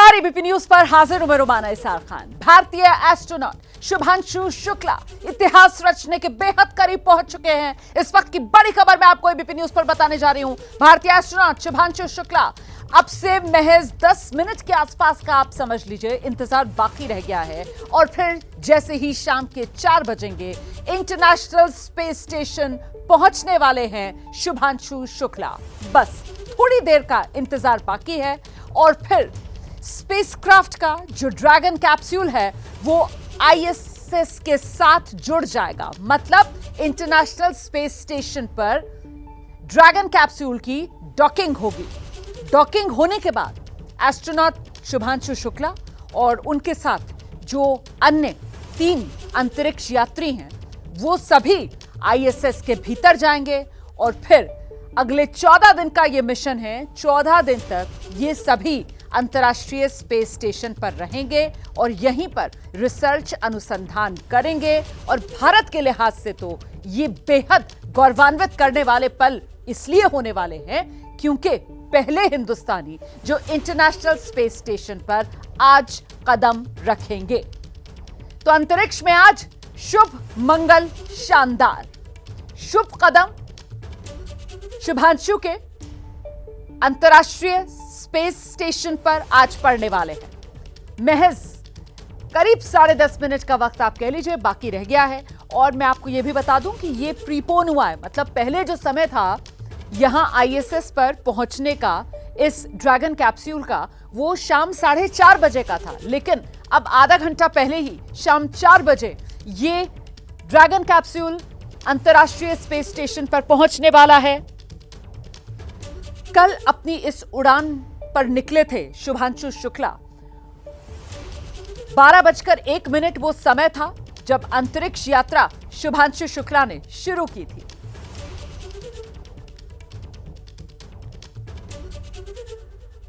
नमस्कार, ABP news पर हाजिर हूं मैं रुमाना इसार खान। भारतीय एस्ट्रोनॉट शुभांशु शुक्ला इतिहास रचने के बेहद करीब पहुंच चुके हैं। इस वक्त की बड़ी खबर मैं आपको एबीपी न्यूज पर बताने जा रही हूं। भारतीय एस्ट्रोनॉट शुभांशु शुक्ला अब से महज 10 मिनट के आसपास का आप समझ लीजिए इंतजार बाकी रह गया है और फिर जैसे ही शाम के 4 बजेंगे इंटरनेशनल स्पेस स्टेशन पहुंचने वाले हैं शुभांशु शुक्ला। बस थोड़ी देर का इंतजार बाकी है और फिर स्पेसक्राफ्ट का जो ड्रैगन कैप्सूल है वो आईएसएस के साथ जुड़ जाएगा। मतलब इंटरनेशनल स्पेस स्टेशन पर ड्रैगन कैप्सूल की डॉकिंग होगी। डॉकिंग होने के बाद एस्ट्रोनॉट शुभांशु शुक्ला और उनके साथ जो अन्य 3 अंतरिक्ष यात्री हैं वो सभी आईएसएस के भीतर जाएंगे और फिर अगले 14 दिन का ये मिशन है। 14 दिन तक ये सभी अंतर्राष्ट्रीय स्पेस स्टेशन पर रहेंगे और यहीं पर रिसर्च अनुसंधान करेंगे। और भारत के लिहाज से तो ये बेहद गौरवान्वित करने वाले पल इसलिए होने वाले हैं क्योंकि पहले हिंदुस्तानी जो इंटरनेशनल स्पेस स्टेशन पर आज कदम रखेंगे। तो अंतरिक्ष में आज शुभ मंगल शानदार शुभ कदम शुभांशु के अंतर्राष्ट्रीय स्पेस स्टेशन पर आज पड़ने वाले हैं। महज करीब 10:30 मिनट का वक्त आप कह लीजिए बाकी रह गया है। और मैं आपको यह भी बता दूं कि यह प्रीपोन हुआ है, मतलब पहले जो समय था यहां आईएसएस पर पहुंचने का इस ड्रैगन कैप्सूल का वो शाम 4:30 बजे का था, लेकिन अब आधा घंटा पहले ही शाम 4 बजे ये ड्रैगन कैप्सूल अंतर्राष्ट्रीय स्पेस स्टेशन पर पहुंचने वाला है। कल अपनी इस उड़ान पर निकले थे शुभांशु शुक्ला। 12:01 वो समय था जब अंतरिक्ष यात्रा शुभांशु शुक्ला ने शुरू की थी।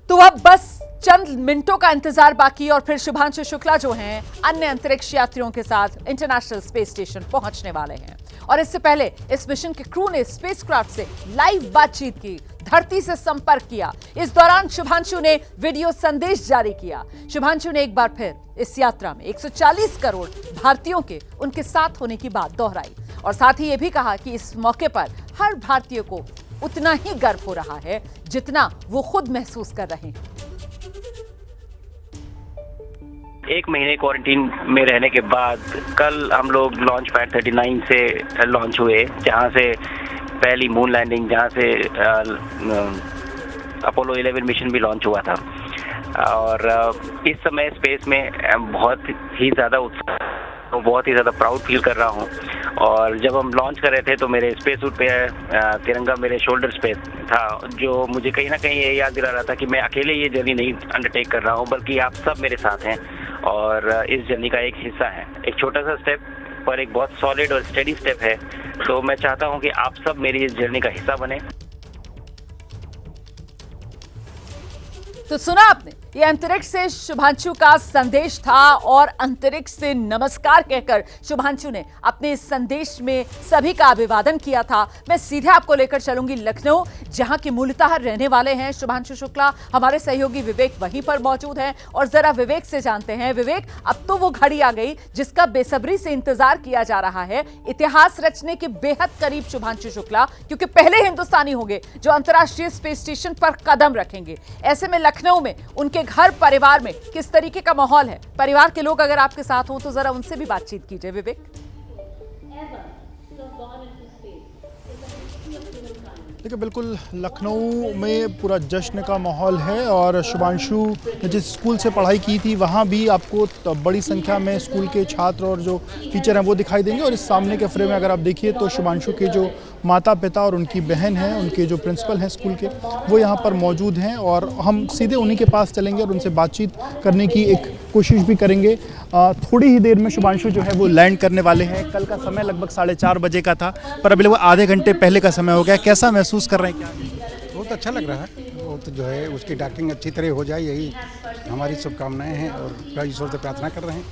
तो अब बस चंद मिनटों का इंतजार बाकी और फिर शुभांशु शुक्ला जो हैं अन्य अंतरिक्ष यात्रियों के साथ इंटरनेशनल स्पेस स्टेशन पहुंचने वाले हैं। और इससे पहले इस मिशन के क्रू ने स्पेसक्राफ्ट से लाइव बातचीत की, धरती से संपर्क किया। इस दौरान शुभांशु ने वीडियो संदेश जारी किया। शुभांशु ने एक बार फिर इस यात्रा में 140 करोड़ भारतीयों के उनके साथ होने की बात दोहराई और साथ ही यह भी कहा कि इस मौके पर हर भारतीय को उतना ही गर्व हो रहा है जितना वो खुद महसूस कर रहे हैं। 1 महीने क्वारंटीन में रहने के बाद कल हम लोग लॉन्च पैड 39 से लॉन्च हुए, जहां से पहली मून लैंडिंग, जहां से अपोलो 11 मिशन भी लॉन्च हुआ था। और इस समय स्पेस में बहुत ही ज़्यादा उत्साह, बहुत ही ज़्यादा प्राउड फील कर रहा हूं। और जब हम लॉन्च कर रहे थे तो मेरे स्पेस सूट पे तिरंगा मेरे शोल्डर्स पे था, जो मुझे कहीं ना कहीं ये याद दिला रहा था कि मैं अकेले ये जर्नी नहीं अंडरटेक कर रहा हूं, बल्कि आप सब मेरे साथ हैं और इस जर्नी का एक हिस्सा है। एक छोटा सा स्टेप पर एक बहुत सॉलिड और स्टेडी स्टेप है। तो मैं चाहता हूं कि आप सब मेरी इस जर्नी का हिस्सा बने। तो सुना आपने, ये अंतरिक्ष से शुभांशु का संदेश था और अंतरिक्ष से नमस्कार कहकर शुभांशु ने अपने इस संदेश में सभी का अभिवादन किया था। मैं सीधे आपको लेकर चलूंगी लखनऊ, जहां की मूलतः रहने वाले हैं शुभांशु शुक्ला। हमारे सहयोगी विवेक वहीं पर मौजूद हैं और जरा विवेक से जानते हैं। विवेक, अब तो वो घड़ी आ गई जिसका बेसब्री से इंतजार किया जा रहा है। इतिहास रचने के बेहद करीब शुभांशु शुक्ला, क्योंकि पहले हिंदुस्तानी होंगे जो अंतर्राष्ट्रीय स्पेस स्टेशन पर कदम रखेंगे। ऐसे में लखनऊ में उनके घर परिवार में किस तरीके का माहौल है? परिवार के लोग अगर आपके साथ हो तो जरा उनसे भी बातचीत कीजिए विवेक। देखिए, बिल्कुल लखनऊ में पूरा जश्न का माहौल है और शुभांशु ने जिस स्कूल से पढ़ाई की थी वहाँ भी आपको बड़ी संख्या में स्कूल के छात्र और जो टीचर हैं वो दिखाई देंगे। और इस सामने के फ्रेम में अगर आप देखिए तो शुभांशु के जो माता पिता और उनकी बहन हैं, उनके जो प्रिंसिपल हैं स्कूल के, वो यहाँ पर मौजूद हैं और हम सीधे उन्हीं के पास चलेंगे और उनसे बातचीत करने की एक कोशिश भी करेंगे। थोड़ी ही देर में शुभांशु जो है वो लैंड करने वाले हैं। कल का समय लगभग 4:30 बजे का था, पर अभी लगभग आधे घंटे पहले का समय हो गया। कैसा महसूस कर रहे हैं? क्या बहुत अच्छा लग रहा है। वो तो जो है उसकी डॉकिंग अच्छी तरह हो जाए, यही हमारी शुभकामनाएं हैं और ईश्वर से प्रार्थना कर रहे हैं।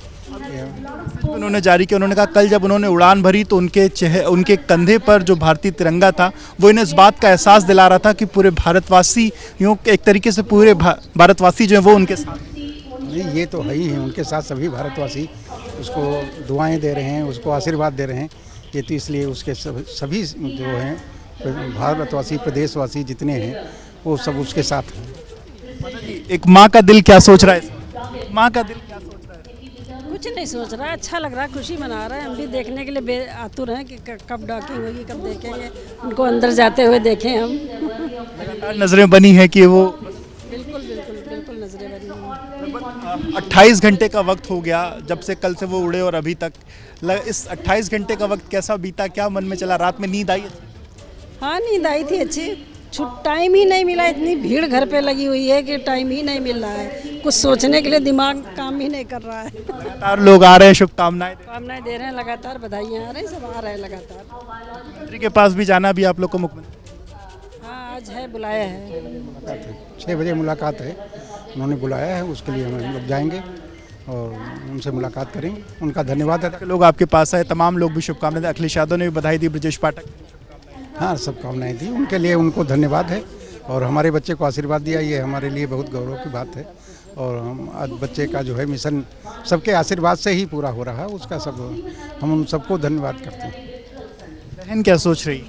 उन्होंने जारी किया, उन्होंने कहा कल जब उन्होंने उड़ान भरी तो उनके कंधे पर जो भारतीय तिरंगा था वो इन्हें इस बात का एहसास दिला रहा था कि पूरे भारतवासी, यूँ एक तरीके से पूरे भारतवासी जो है वो उनके साथ। जी ये तो है ही है, उनके साथ सभी भारतवासी उसको दुआएं दे रहे हैं, उसको आशीर्वाद दे रहे हैं। ये तो इसलिए उसके सभी जो हैं भारतवासी, प्रदेशवासी जितने हैं वो सब उसके साथ हैं। एक माँ का दिल क्या सोच रहा है? माँ का दिल क्या सोच रहा है? कुछ नहीं सोच रहा है, अच्छा लग रहा है, खुशी मना रहा है। हम भी देखने के लिए आतुर हैं कि कब डॉकिंग होगी, कब देखेंगे उनको अंदर जाते हुए देखें हम। लगातार नजरें बनी है कि वो बिल्कुल बिल्कुल बिल्कुल नजरें बनी हैं। 28 घंटे का वक्त हो गया जब से कल से वो उड़े और अभी तक। इस 28 घंटे का वक्त कैसा बीता, क्या मन में चला? रात में नींद आई? हाँ नींद आई थी अच्छी, टाइम ही नहीं मिला। इतनी भीड़ घर पे लगी हुई है कि टाइम ही नहीं मिल रहा है, कुछ सोचने के लिए दिमाग काम ही नहीं कर रहा है। लगातार लोग आ रहे हैं, शुभकामनाएं कामनाएं दे रहे हैं, लगातार बधाइयाँ आ रही हैं, सब आ रहे हैं लगातार। मुख्यमंत्री के पास भी जाना भी आप लोग को? मुख्यमंत्री हाँ आज है, बुलाया है। 6 बजे मुलाकात है, उन्होंने बुलाया है, उसके लिए हम लोग जाएंगे और उनसे मुलाकात करेंगे, उनका धन्यवाद है। लोग आपके पास आए, तमाम लोग भी शुभकामनाएं दें। अखिलेश यादव ने भी बधाई दी, ब्रजेश पाठक। हाँ सब कामनाएं दी, उनके लिए उनको धन्यवाद है। और हमारे बच्चे को आशीर्वाद दिया, ये हमारे लिए बहुत गौरव की बात है। और हम आज बच्चे का जो है मिशन सबके आशीर्वाद से ही पूरा हो रहा है, उसका सब हम उन सबको धन्यवाद करते हैं। बहन क्या सोच रही?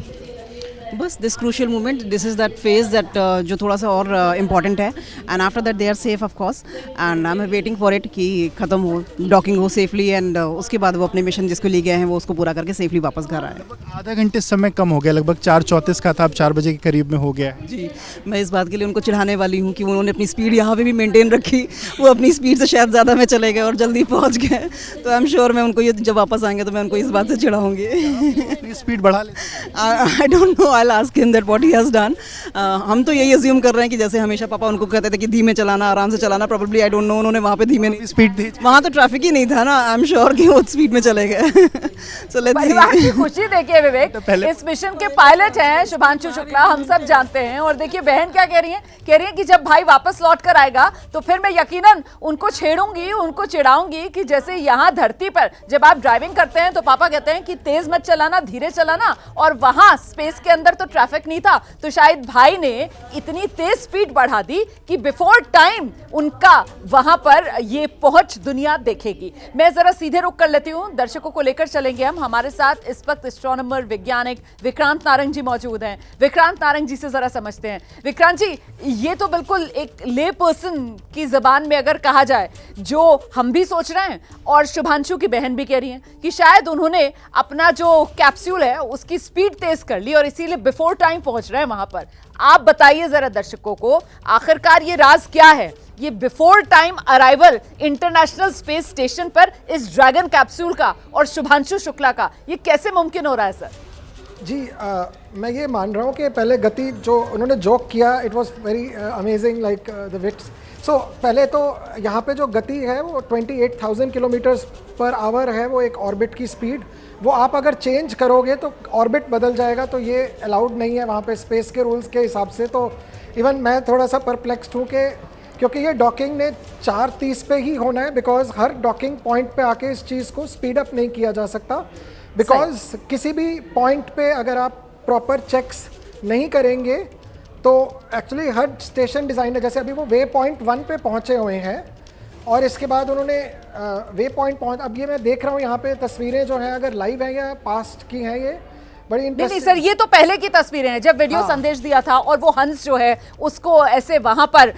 बस this crucial moment, this is that phase that जो थोड़ा सा और इम्पॉर्टेंट है, and after that they are safe of course, and I am waiting for it कि ख़त्म हो, डॉकिंग हो सेफली, एंड उसके बाद वो अपने मिशन जिसको ले गए हैं वो उसको पूरा करके सेफली वापस घर आए। आधा घंटे समय कम हो गया, लगभग 4:34 का था, अब 4 बजे के करीब में हो गया है। जी मैं इस बात के लिए उनको चिढ़ाने वाली हूँ कि उन्होंने अपनी स्पीड यहाँ पे भी मेंटेन रखी, वो अपनी स्पीड से शायद ज़्यादा में चले गए और जल्दी पहुँच गए। तो आई एम श्योर मैं उनको ये जब वापस आएंगे तो मैं उनको इस बात से चिढ़ाऊँगी। स्पीड बढ़ा ले। I don't know, I will ask him that what he has done. हम तो यही अज्यूम कर रहे हैं कि जैसे हमेशा पापा उनको कहते थे कि धीमे चलाना, आराम से चलाना, प्रोबेबली आई डोंट नो उन्होंने वहाँ पे धीमे नहीं स्पीड थी, वहाँ तो ट्रैफिक ही नहीं था ना, आई एम श्योर कि वो स्पीड में चले गए। सो लेट्स परिवार की सी। खुशी देखिए विवेक, इस मिशन के पायलट हैं शुभांशु शुक्ला, हम सब जानते हैं। और देखिए बहन क्या कह रही है कि जब भाई वापस लौट कर आएगा तो फिर मैं यकीनन उनको छेड़ूंगी, उनको चिढ़ाऊंगी कि जैसे यहाँ धरती पर जब आप ड्राइविंग करते हैं तो पापा कहते हैं कि तेज मत चलाना, धीरे चलाना, और वहां स्पेस के अंदर तो ट्रैफिक नहीं था, तो शायद भाई ने इतनी तेज स्पीड बढ़ा दी कि बिफोर टाइम उनका वहां पर ये पहुंच दुनिया देखेगी। मैं जरा सीधे रुक कर लेती हूं, दर्शकों को लेकर चलेंगे हम। हमारे साथ इस वक्त एस्ट्रोनॉमर वैज्ञानिक विक्रांत नारंग जी मौजूद हैं। विक्रांत नारंग जी से जरा समझते हैं। विक्रांत जी, ये तो बिल्कुल एक ले पर्सन की जबान में अगर कहा जाए, जो हम भी सोच रहे हैं और शुभांशु की बहन भी कह रही हैं कि शायद उन्होंने अपना जो कैप्सूल है उसकी स्पीड तेज कर ली और इसीलिए बिफोर टाइम पहुंच रहे हैं वहां पर। आप बताइए जरा दर्शकों को, आखिरकार ये राज क्या है, ये before time arrival international space station पर इस ड्रैगन कैप्सूल का और शुभांशु शुक्ला का, ये कैसे मुमकिन हो रहा है सर? जी मैं ये मान रहा हूँ कि पहले गति जो उन्होंने जोक किया, it was very amazing like the wits. So पहले तो यहाँ पे जो गति है वो 28,000 किलोमीटर्स पर आवर है, वो एक ऑर्बिट की स्पीड। वो आप अगर चेंज करोगे तो ऑर्बिट बदल जाएगा, तो ये अलाउड नहीं है वहाँ पे स्पेस के रूल्स के हिसाब से। तो इवन मैं थोड़ा सा परप्लेक्स्ड हूँ कि क्योंकि ये डॉकिंग ने 4:30 पे ही होना है, बिकॉज हर डॉकिंग पॉइंट पे आके इस चीज़ को स्पीड अप नहीं किया जा सकता। बिकॉज किसी भी पॉइंट पे अगर आप प्रॉपर चेक्स नहीं करेंगे तो एक्चुअली हर स्टेशन डिज़ाइनर, जैसे अभी वो वे पॉइंट 1 पे पहुँचे हुए हैं और इसके बाद उन्होंने वे पॉइंट पहुँच, अब ये मैं देख रहा हूँ यहाँ पे तस्वीरें जो हैं अगर लाइव हैं या पास्ट की हैं, ये बड़ी नहीं सर, ये तो पहले की तस्वीरें हैं, जब वीडियो संदेश दिया था और वो हंस जो है उसको ऐसे वहां पर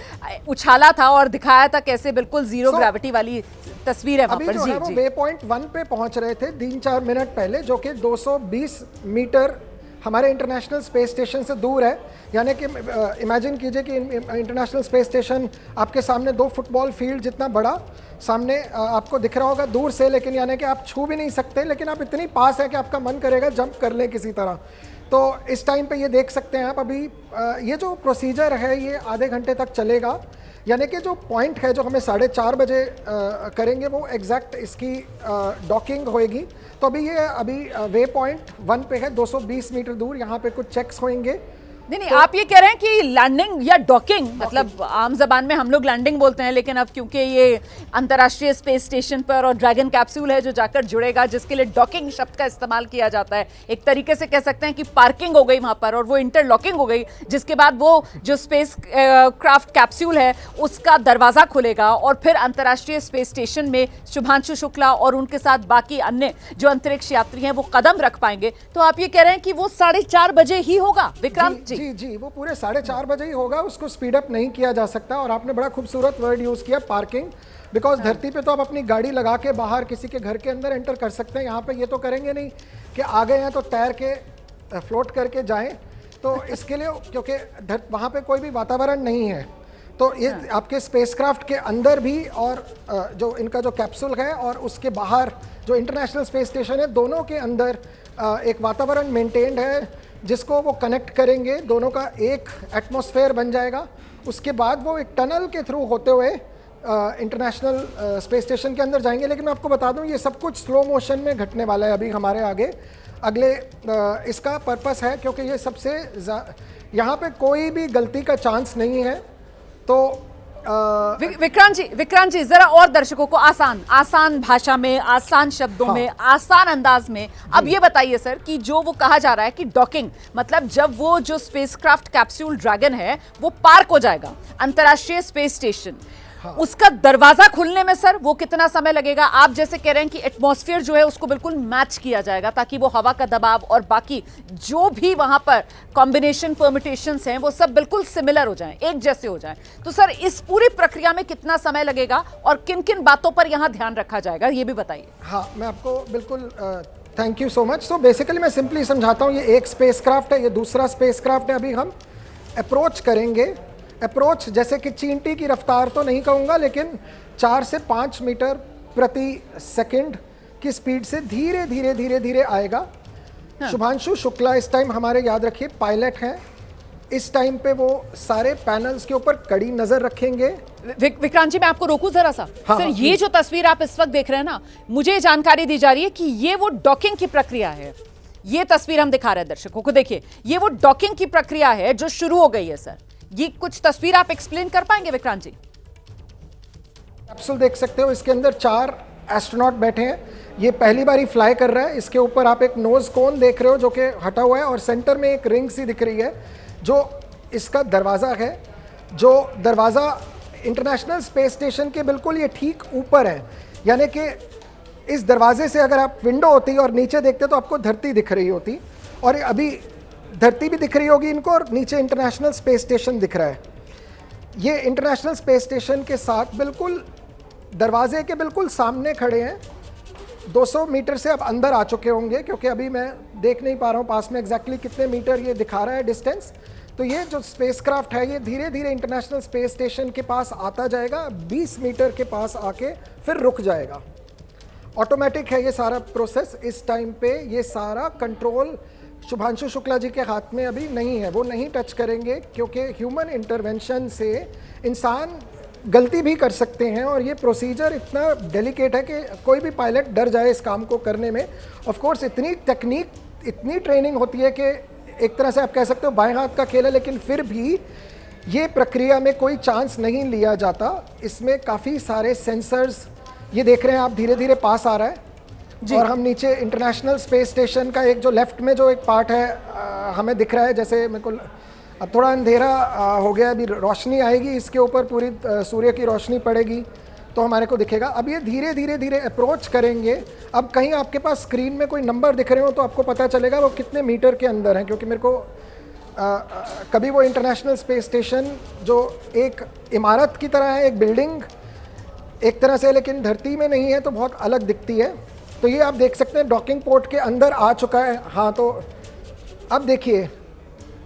उछाला था और दिखाया था कैसे बिल्कुल जीरो ग्रेविटी वाली तस्वीर है वहां पर। जो है वो वे पॉइंट 1 पे पहुंच रहे थे 3-4 मिनट पहले, जो कि 220 मीटर हमारे इंटरनेशनल स्पेस स्टेशन से दूर है। यानी कि इमेजिन कीजिए कि इंटरनेशनल स्पेस स्टेशन आपके सामने 2 फुटबॉल फील्ड जितना बड़ा सामने आपको दिख रहा होगा दूर से, लेकिन यानी कि आप छू भी नहीं सकते, लेकिन आप इतनी पास है कि आपका मन करेगा जंप कर लें किसी तरह। तो इस टाइम पे ये देख सकते हैं आप, अभी ये जो प्रोसीजर है ये आधे घंटे तक चलेगा। यानी कि जो पॉइंट है जो हमें 4:30 बजे करेंगे वो एग्जैक्ट इसकी डॉकिंग होएगी। तो अभी वे पॉइंट 1 पे है 220 मीटर दूर, यहाँ पे कुछ चेक्स होंगे नहीं, आप ये कह रहे हैं कि लैंडिंग या डॉकिंग, मतलब आम जबान में हम लोग लैंडिंग बोलते हैं, लेकिन अब क्योंकि ये अंतर्राष्ट्रीय स्पेस स्टेशन पर और ड्रैगन कैप्सूल है जो जाकर जुड़ेगा, जिसके लिए डॉकिंग शब्द का इस्तेमाल किया जाता है, एक तरीके से कह सकते हैं कि पार्किंग हो गई वहां पर और वो इंटरलॉकिंग हो गई, जिसके बाद वो जो स्पेस क्राफ्ट कैप्सूल है उसका दरवाजा खुलेगा और फिर अंतर्राष्ट्रीय स्पेस स्टेशन में शुभांशु शुक्ला और उनके साथ बाकी अन्य जो अंतरिक्ष यात्री हैं वो कदम रख पाएंगे। तो आप ये कह रहे हैं कि वो 4:30 बजे ही होगा, विक्रांत जी? जी, वो पूरे 4:30 बजे ही होगा, उसको स्पीड अप नहीं किया जा सकता। और आपने बड़ा खूबसूरत वर्ड यूज़ किया, पार्किंग, बिकॉज धरती पे तो आप अपनी गाड़ी लगा के बाहर किसी के घर के अंदर एंटर कर सकते हैं, यहाँ पे ये तो करेंगे नहीं कि आ गए हैं तो तैर के फ्लोट करके जाएं। तो इसके लिए क्योंकि वहाँ पे कोई भी वातावरण नहीं है, तो ये आपके स्पेसक्राफ्ट के अंदर भी और जो इनका जो कैप्सूल है और उसके बाहर जो इंटरनेशनल स्पेस स्टेशन है, दोनों के अंदर एक वातावरण मेंटेन्ड है जिसको वो कनेक्ट करेंगे, दोनों का एक एटमॉस्फेयर बन जाएगा। उसके बाद वो एक टनल के थ्रू होते हुए इंटरनेशनल स्पेस स्टेशन के अंदर जाएंगे। लेकिन मैं आपको बता दूं ये सब कुछ स्लो मोशन में घटने वाला है अभी हमारे आगे। अगले इसका पर्पस है क्योंकि ये सबसे यहाँ पे कोई भी गलती का चांस नहीं है। तो विक्रांत जी जरा और दर्शकों को आसान भाषा में, आसान शब्दों में, आसान अंदाज में अब ये बताइए सर कि जो वो कहा जा रहा है कि डॉकिंग मतलब जब वो जो स्पेसक्राफ्ट कैप्सूल ड्रैगन है वो पार्क हो जाएगा अंतर्राष्ट्रीय स्पेस स्टेशन, उसका दरवाजा खुलने में सर वो कितना समय लगेगा? आप जैसे कह रहे हैं कि एटमॉस्फेयर जो है उसको बिल्कुल मैच किया जाएगा ताकि वो हवा का दबाव और बाकी जो भी वहां पर कॉम्बिनेशन परम्यूटेशंस हैं वो सब बिल्कुल सिमिलर हो जाएं, एक जैसे हो जाएं। तो सर इस पूरी प्रक्रिया में कितना समय लगेगा और किन किन बातों पर यहाँ ध्यान रखा जाएगा ये भी बताइए। हाँ, मैं आपको बिल्कुल thank you so much. So basically मैं सिंपली समझाता हूँ, ये एक स्पेसक्राफ्ट है, ये दूसरा स्पेसक्राफ्ट है। अभी हम अप्रोच करेंगे। अप्रोच जैसे कि चींटी की रफ्तार तो नहीं कहूँगा, लेकिन 4 से 5 मीटर प्रति सेकंड की स्पीड से धीरे धीरे धीरे धीरे आएगा। हाँ। शुभांशु शुक्ला इस टाइम हमारे याद रखिए पायलट हैं। इस टाइम पे वो सारे पैनल्स के ऊपर कड़ी नजर रखेंगे। विक्रांत जी मैं आपको रोकूं जरा सा। हाँ, सर ये जो तस्वीर आप इस वक्त देख रहे हैं ना, मुझे जानकारी दी जा रही है कि ये वो डॉकिंग की प्रक्रिया है। ये तस्वीर हम दिखा रहे हैं दर्शकों को, देखिए ये वो डॉकिंग की प्रक्रिया है जो शुरू हो गई है। सर ये कुछ तस्वीर आप एक्सप्लेन कर पाएंगे विक्रांत जी? कैप्सूल देख सकते हो, इसके अंदर 4 एस्ट्रोनॉट बैठे हैं। ये पहली बार ही फ्लाई कर रहा है। इसके ऊपर आप एक नोज कोन देख रहे हो जो कि हटा हुआ है और सेंटर में एक रिंग सी दिख रही है जो इसका दरवाज़ा है। जो दरवाज़ा इंटरनेशनल स्पेस स्टेशन के बिल्कुल ये ठीक ऊपर है, यानी कि इस दरवाजे से अगर आप विंडो होती और नीचे देखते तो आपको धरती दिख रही होती, और अभी धरती भी दिख रही होगी इनको और नीचे इंटरनेशनल स्पेस स्टेशन दिख रहा है। ये इंटरनेशनल स्पेस स्टेशन के साथ बिल्कुल दरवाजे के बिल्कुल सामने खड़े हैं। 200 मीटर से अब अंदर आ चुके होंगे क्योंकि अभी मैं देख नहीं पा रहा हूँ पास में एग्जैक्टली कितने मीटर ये दिखा रहा है डिस्टेंस। तो ये जो स्पेसक्राफ्ट है ये धीरे धीरे इंटरनेशनल स्पेस स्टेशन के पास आता जाएगा, 20 मीटर के पास आके फिर रुक जाएगा। ऑटोमेटिक है ये सारा प्रोसेस। इस टाइम पे ये सारा कंट्रोल शुभांशु शुक्ला जी के हाथ में अभी नहीं है, वो नहीं टच करेंगे क्योंकि ह्यूमन इंटरवेंशन से इंसान गलती भी कर सकते हैं और ये प्रोसीजर इतना डेलिकेट है कि कोई भी पायलट डर जाए इस काम को करने में। ऑफ कोर्स इतनी टेक्निक, इतनी ट्रेनिंग होती है कि एक तरह से आप कह सकते हो बाएं हाथ का खेल है, लेकिन फिर भी ये प्रक्रिया में कोई चांस नहीं लिया जाता। इसमें काफ़ी सारे सेंसर्स, ये देख रहे हैं आप, धीरे धीरे पास आ रहा है। और हम नीचे इंटरनेशनल स्पेस स्टेशन का एक जो लेफ्ट में जो एक पार्ट है हमें दिख रहा है, जैसे मेरे को अब थोड़ा अंधेरा हो गया, अभी रोशनी आएगी इसके ऊपर, पूरी सूर्य की रोशनी पड़ेगी तो हमारे को दिखेगा। अब ये धीरे धीरे धीरे अप्रोच करेंगे। अब कहीं आपके पास स्क्रीन में कोई नंबर दिख रहे हो तो आपको पता चलेगा वो कितने मीटर के अंदर हैं, क्योंकि मेरे को कभी वो इंटरनेशनल स्पेस स्टेशन जो एक इमारत की तरह है, एक बिल्डिंग एक तरह से, लेकिन धरती में नहीं है तो बहुत अलग दिखती है। तो ये आप देख सकते हैं डॉकिंग पोर्ट के अंदर आ चुका है। हाँ, तो अब देखिए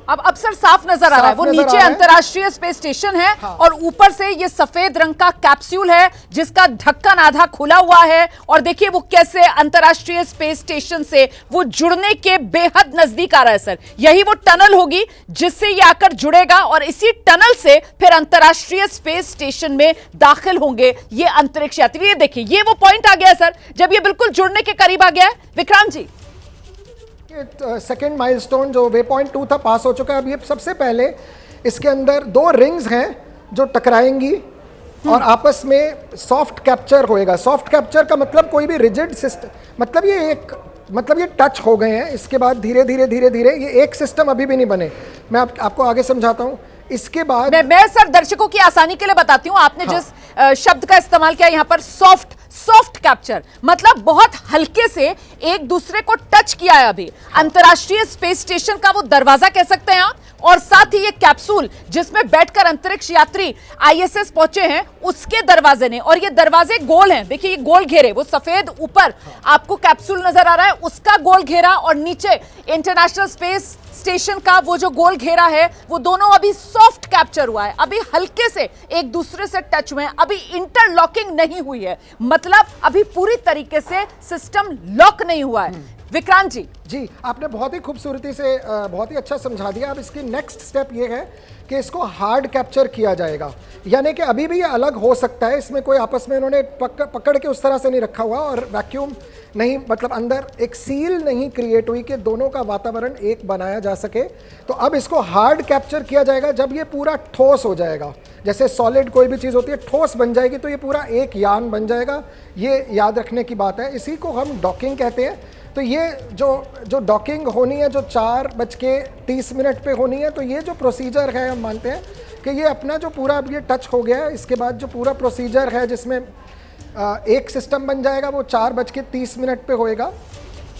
अब सर साफ नजर आ रहा है, वो नीचे अंतर्राष्ट्रीय स्पेस स्टेशन है। हाँ। और ऊपर से ये सफेद रंग का कैप्सूल है जिसका ढक्कन आधा खुला हुआ है, और देखिए वो कैसे अंतर्राष्ट्रीय स्पेस स्टेशन से वो जुड़ने के बेहद नजदीक आ रहा है। सर यही वो टनल होगी जिससे ये आकर जुड़ेगा और इसी टनल से फिर अंतर्राष्ट्रीय स्पेस स्टेशन में दाखिल होंगे ये अंतरिक्ष यात्री। ये देखिए ये वो पॉइंट आ गया है सर जब ये बिल्कुल जुड़ने के करीब आ गया है। विक्रांत जी सेकेंड माइलस्टोन जो वे पॉइंट 2 था पास हो चुका है। अब ये सबसे पहले इसके अंदर 2 रिंग्स हैं जो टकराएंगी और आपस में सॉफ्ट कैप्चर होएगा। सॉफ्ट कैप्चर का मतलब कोई भी रिजिड सिस्टम, मतलब ये टच हो गए हैं। इसके बाद धीरे धीरे धीरे धीरे ये एक सिस्टम अभी भी नहीं बने। मैं आपको आगे समझाता हूँ। इसके बाद मैं सर दर्शकों की आसानी के लिए बताती हूँ, आपने जिस शब्द का इस्तेमाल किया यहाँ पर सॉफ्ट कैप्चर, मतलब बहुत हल्के से एक दूसरे को टच किया है। अभी अंतर्राष्ट्रीय स्पेस स्टेशन का वो दरवाजा कह सकते हैं आप, और साथ ही ये कैप्सूल जिसमें बैठकर अंतरिक्ष यात्री आईएसएस पहुंचे हैं उसके दरवाजे ने, और ये दरवाजे गोल हैं। देखिए ये गोल घेरे, वो सफेद ऊपर आपको कैप्सूल नजर आ रहा है उसका गोल घेरा, और नीचे इंटरनेशनल स्पेस स्टेशन का वो जो गोल घेरा है, वो दोनों अभी सॉफ्ट कैप्चर हुआ है। अभी हल्के से एक दूसरे से टच हुए हैं, अभी इंटरलॉकिंग नहीं हुई है, मतलब अभी पूरी तरीके से सिस्टम लॉक नहीं हुआ है। विक्रांत जी, आपने बहुत ही खूबसूरती से बहुत ही अच्छा समझा दिया। अब इसकी नेक्स्ट स्टेप ये है कि इसको हार्ड कैप्चर किया जाएगा, यानी कि अभी भी ये अलग हो सकता है। इसमें कोई आपस में इन्होंने पकड़ के उस तरह से नहीं रखा हुआ, और वैक्यूम नहीं, मतलब अंदर एक सील नहीं क्रिएट हुई कि दोनों का वातावरण एक बनाया जा सके। तो अब इसको हार्ड कैप्चर किया जाएगा जब ये पूरा ठोस हो जाएगा। जैसे सॉलिड कोई भी चीज़ होती है, ठोस बन जाएगी तो ये पूरा एक यान बन जाएगा। ये याद रखने की बात है, इसी को हम डॉकिंग कहते हैं। तो ये जो डॉकिंग होनी है जो 4:30 पे होनी है, तो ये जो प्रोसीजर है हम मानते हैं कि ये अपना जो पूरा अब ये टच हो गया है। इसके बाद जो पूरा प्रोसीजर है जिसमें एक सिस्टम बन जाएगा वो 4:30 पे होएगा।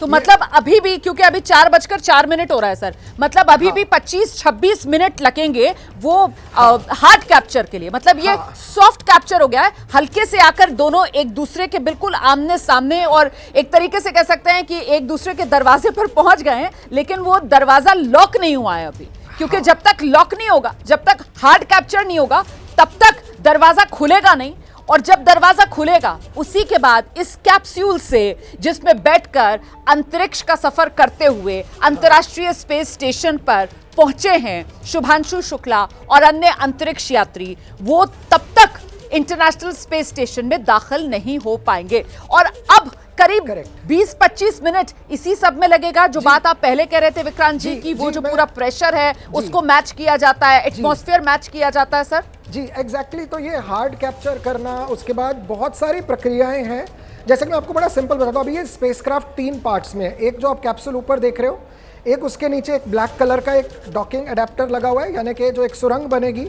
तो मतलब अभी भी, क्योंकि अभी 4:04 हो रहा है सर, मतलब अभी भी 25-26 मिनट लगेंगे वो हार्ड कैप्चर के लिए। मतलब ये सॉफ्ट कैप्चर हो गया है, हल्के से आकर दोनों एक दूसरे के बिल्कुल आमने सामने, और एक तरीके से कह सकते हैं कि एक दूसरे के दरवाजे पर पहुंच गए हैं, लेकिन वो दरवाजा लॉक नहीं हुआ है अभी। क्योंकि जब तक लॉक नहीं होगा, जब तक हार्ड कैप्चर नहीं होगा, तब तक दरवाजा खुलेगा नहीं। और जब दरवाजा खुलेगा उसी के बाद इस कैप्सूल से, जिसमें बैठकर अंतरिक्ष का सफर करते हुए अंतर्राष्ट्रीय स्पेस स्टेशन पर पहुंचे हैं शुभांशु शुक्ला और अन्य अंतरिक्ष यात्री, वो तब तक इंटरनेशनल स्पेस स्टेशन में दाखिल नहीं हो पाएंगे। और अब करीब 20-25 मिनट इसी सब में लगेगा। जो बात आप पहले कह रहे थे विक्रांत जी कि वो जो पूरा प्रेशर है उसको मैच किया जाता है, एटमॉस्फेयर मैच किया जाता है सर। जी एग्जैक्टली। तो ये हार्ड कैप्चर करना, उसके बाद बहुत सारी प्रक्रियाएं हैं। जैसे कि मैं आपको बड़ा सिंपल बताता हूँ, अभी ये स्पेसक्राफ्ट 3 पार्ट्स में है। एक जो आप कैप्सूल ऊपर देख रहे हो, एक उसके नीचे एक ब्लैक कलर का एक डॉकिंग अडेप्टर लगा हुआ है, यानी कि जो एक सुरंग बनेगी,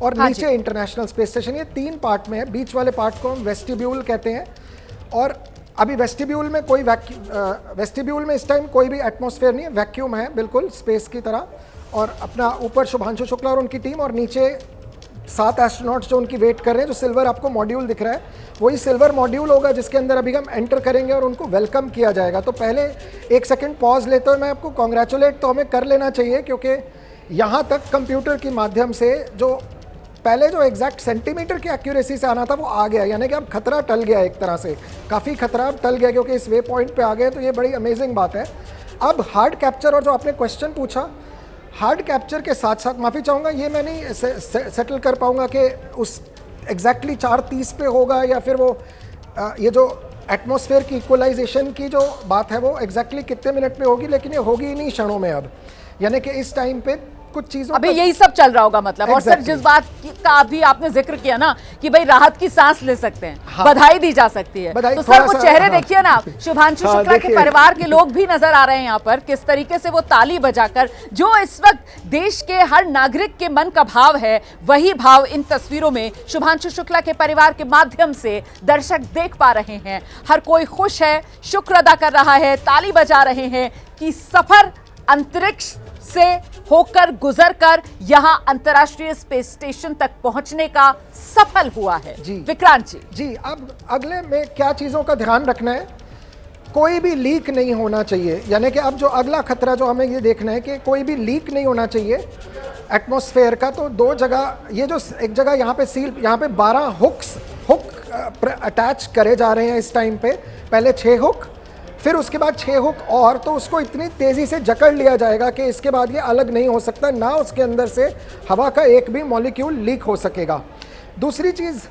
और नीचे इंटरनेशनल स्पेस स्टेशन। ये 3 पार्ट में है। बीच वाले पार्ट को हम वेस्टिब्यूल कहते हैं। और अभी वेस्टिब्यूल में कोई वेस्टिब्यूल में इस टाइम कोई भी एटमॉस्फेयर नहीं है, वैक्यूम है बिल्कुल स्पेस की तरह। और अपना ऊपर शुभांशु शुक्ला और उनकी टीम, और नीचे 7 एस्ट्रोनॉट्स जो उनकी वेट कर रहे हैं। जो सिल्वर आपको मॉड्यूल दिख रहा है वही सिल्वर मॉड्यूल होगा जिसके अंदर अभी हम एंटर करेंगे और उनको वेलकम किया जाएगा। तो पहले 1 सेकंड पॉज लेते हुए मैं आपको कॉन्ग्रेचुलेट तो हमें कर लेना चाहिए, क्योंकि यहाँ तक कंप्यूटर के माध्यम से जो पहले जो एग्जैक्ट सेंटीमीटर की एक्यूरेसी से आना था वो आ गया, यानी कि अब खतरा टल गया। एक तरह से काफ़ी खतरा अब टल गया, क्योंकि इस वे पॉइंट पे आ गए। तो ये बड़ी अमेजिंग बात है। अब हार्ड कैप्चर, और जो आपने क्वेश्चन पूछा, हार्ड कैप्चर के साथ साथ माफ़ी चाहूँगा ये मैं नहीं सेटल कर पाऊँगा कि उस एग्जैक्टली 4:30 पे होगा या फिर वो ये जो एटमॉस्फेयर की इक्वलाइजेशन की जो बात है वो एग्जैक्टली कितने मिनट पे होगी, लेकिन ये होगी इन्हीं क्षणों में अब, यानी कि इस टाइम पे कुछ चीजों अभी यही सब चल रहा होगा मतलब। और सर जिस बात का अभी आपने जिक्र किया ना कि भाई राहत की सांस ले सकते हैं, बधाई दी जा सकती है, तो सर वो चेहरे देखिए ना, शुभांशु शुक्ला के परिवार के लोग भी नजर आ रहे हैं यहाँ पर, किस तरीके से वो ताली बजाकर, जो इस वक्त देश के हर नागरिक के मन का भाव है वही भाव इन तस्वीरों में शुभांशु शुक्ला के परिवार के माध्यम से दर्शक देख पा रहे हैं। हर कोई खुश है, शुक्र अदा कर रहा है, ताली बजा रहे हैं कि सफर अंतरिक्ष से होकर गुजरकर यहां अंतर्राष्ट्रीय स्पेस स्टेशन तक पहुंचने का सफल हुआ है। विक्रांत जी, अब अगले में क्या चीजों का ध्यान रखना है, कोई भी लीक नहीं होना चाहिए, यानी कि अब जो अगला खतरा जो हमें ये देखना है कि कोई भी लीक नहीं होना चाहिए एटमॉस्फेयर का। तो 2 जगह, ये जो एक जगह यहाँ पे सील, यहाँ पे 12 हुक अटैच करे जा रहे हैं इस टाइम पे। पहले 6 हुक, फिर उसके बाद 6 हुक, और तो उसको इतनी तेज़ी से जकड़ लिया जाएगा कि इसके बाद ये अलग नहीं हो सकता, ना उसके अंदर से हवा का एक भी मॉलिक्यूल लीक हो सकेगा। दूसरी चीज़,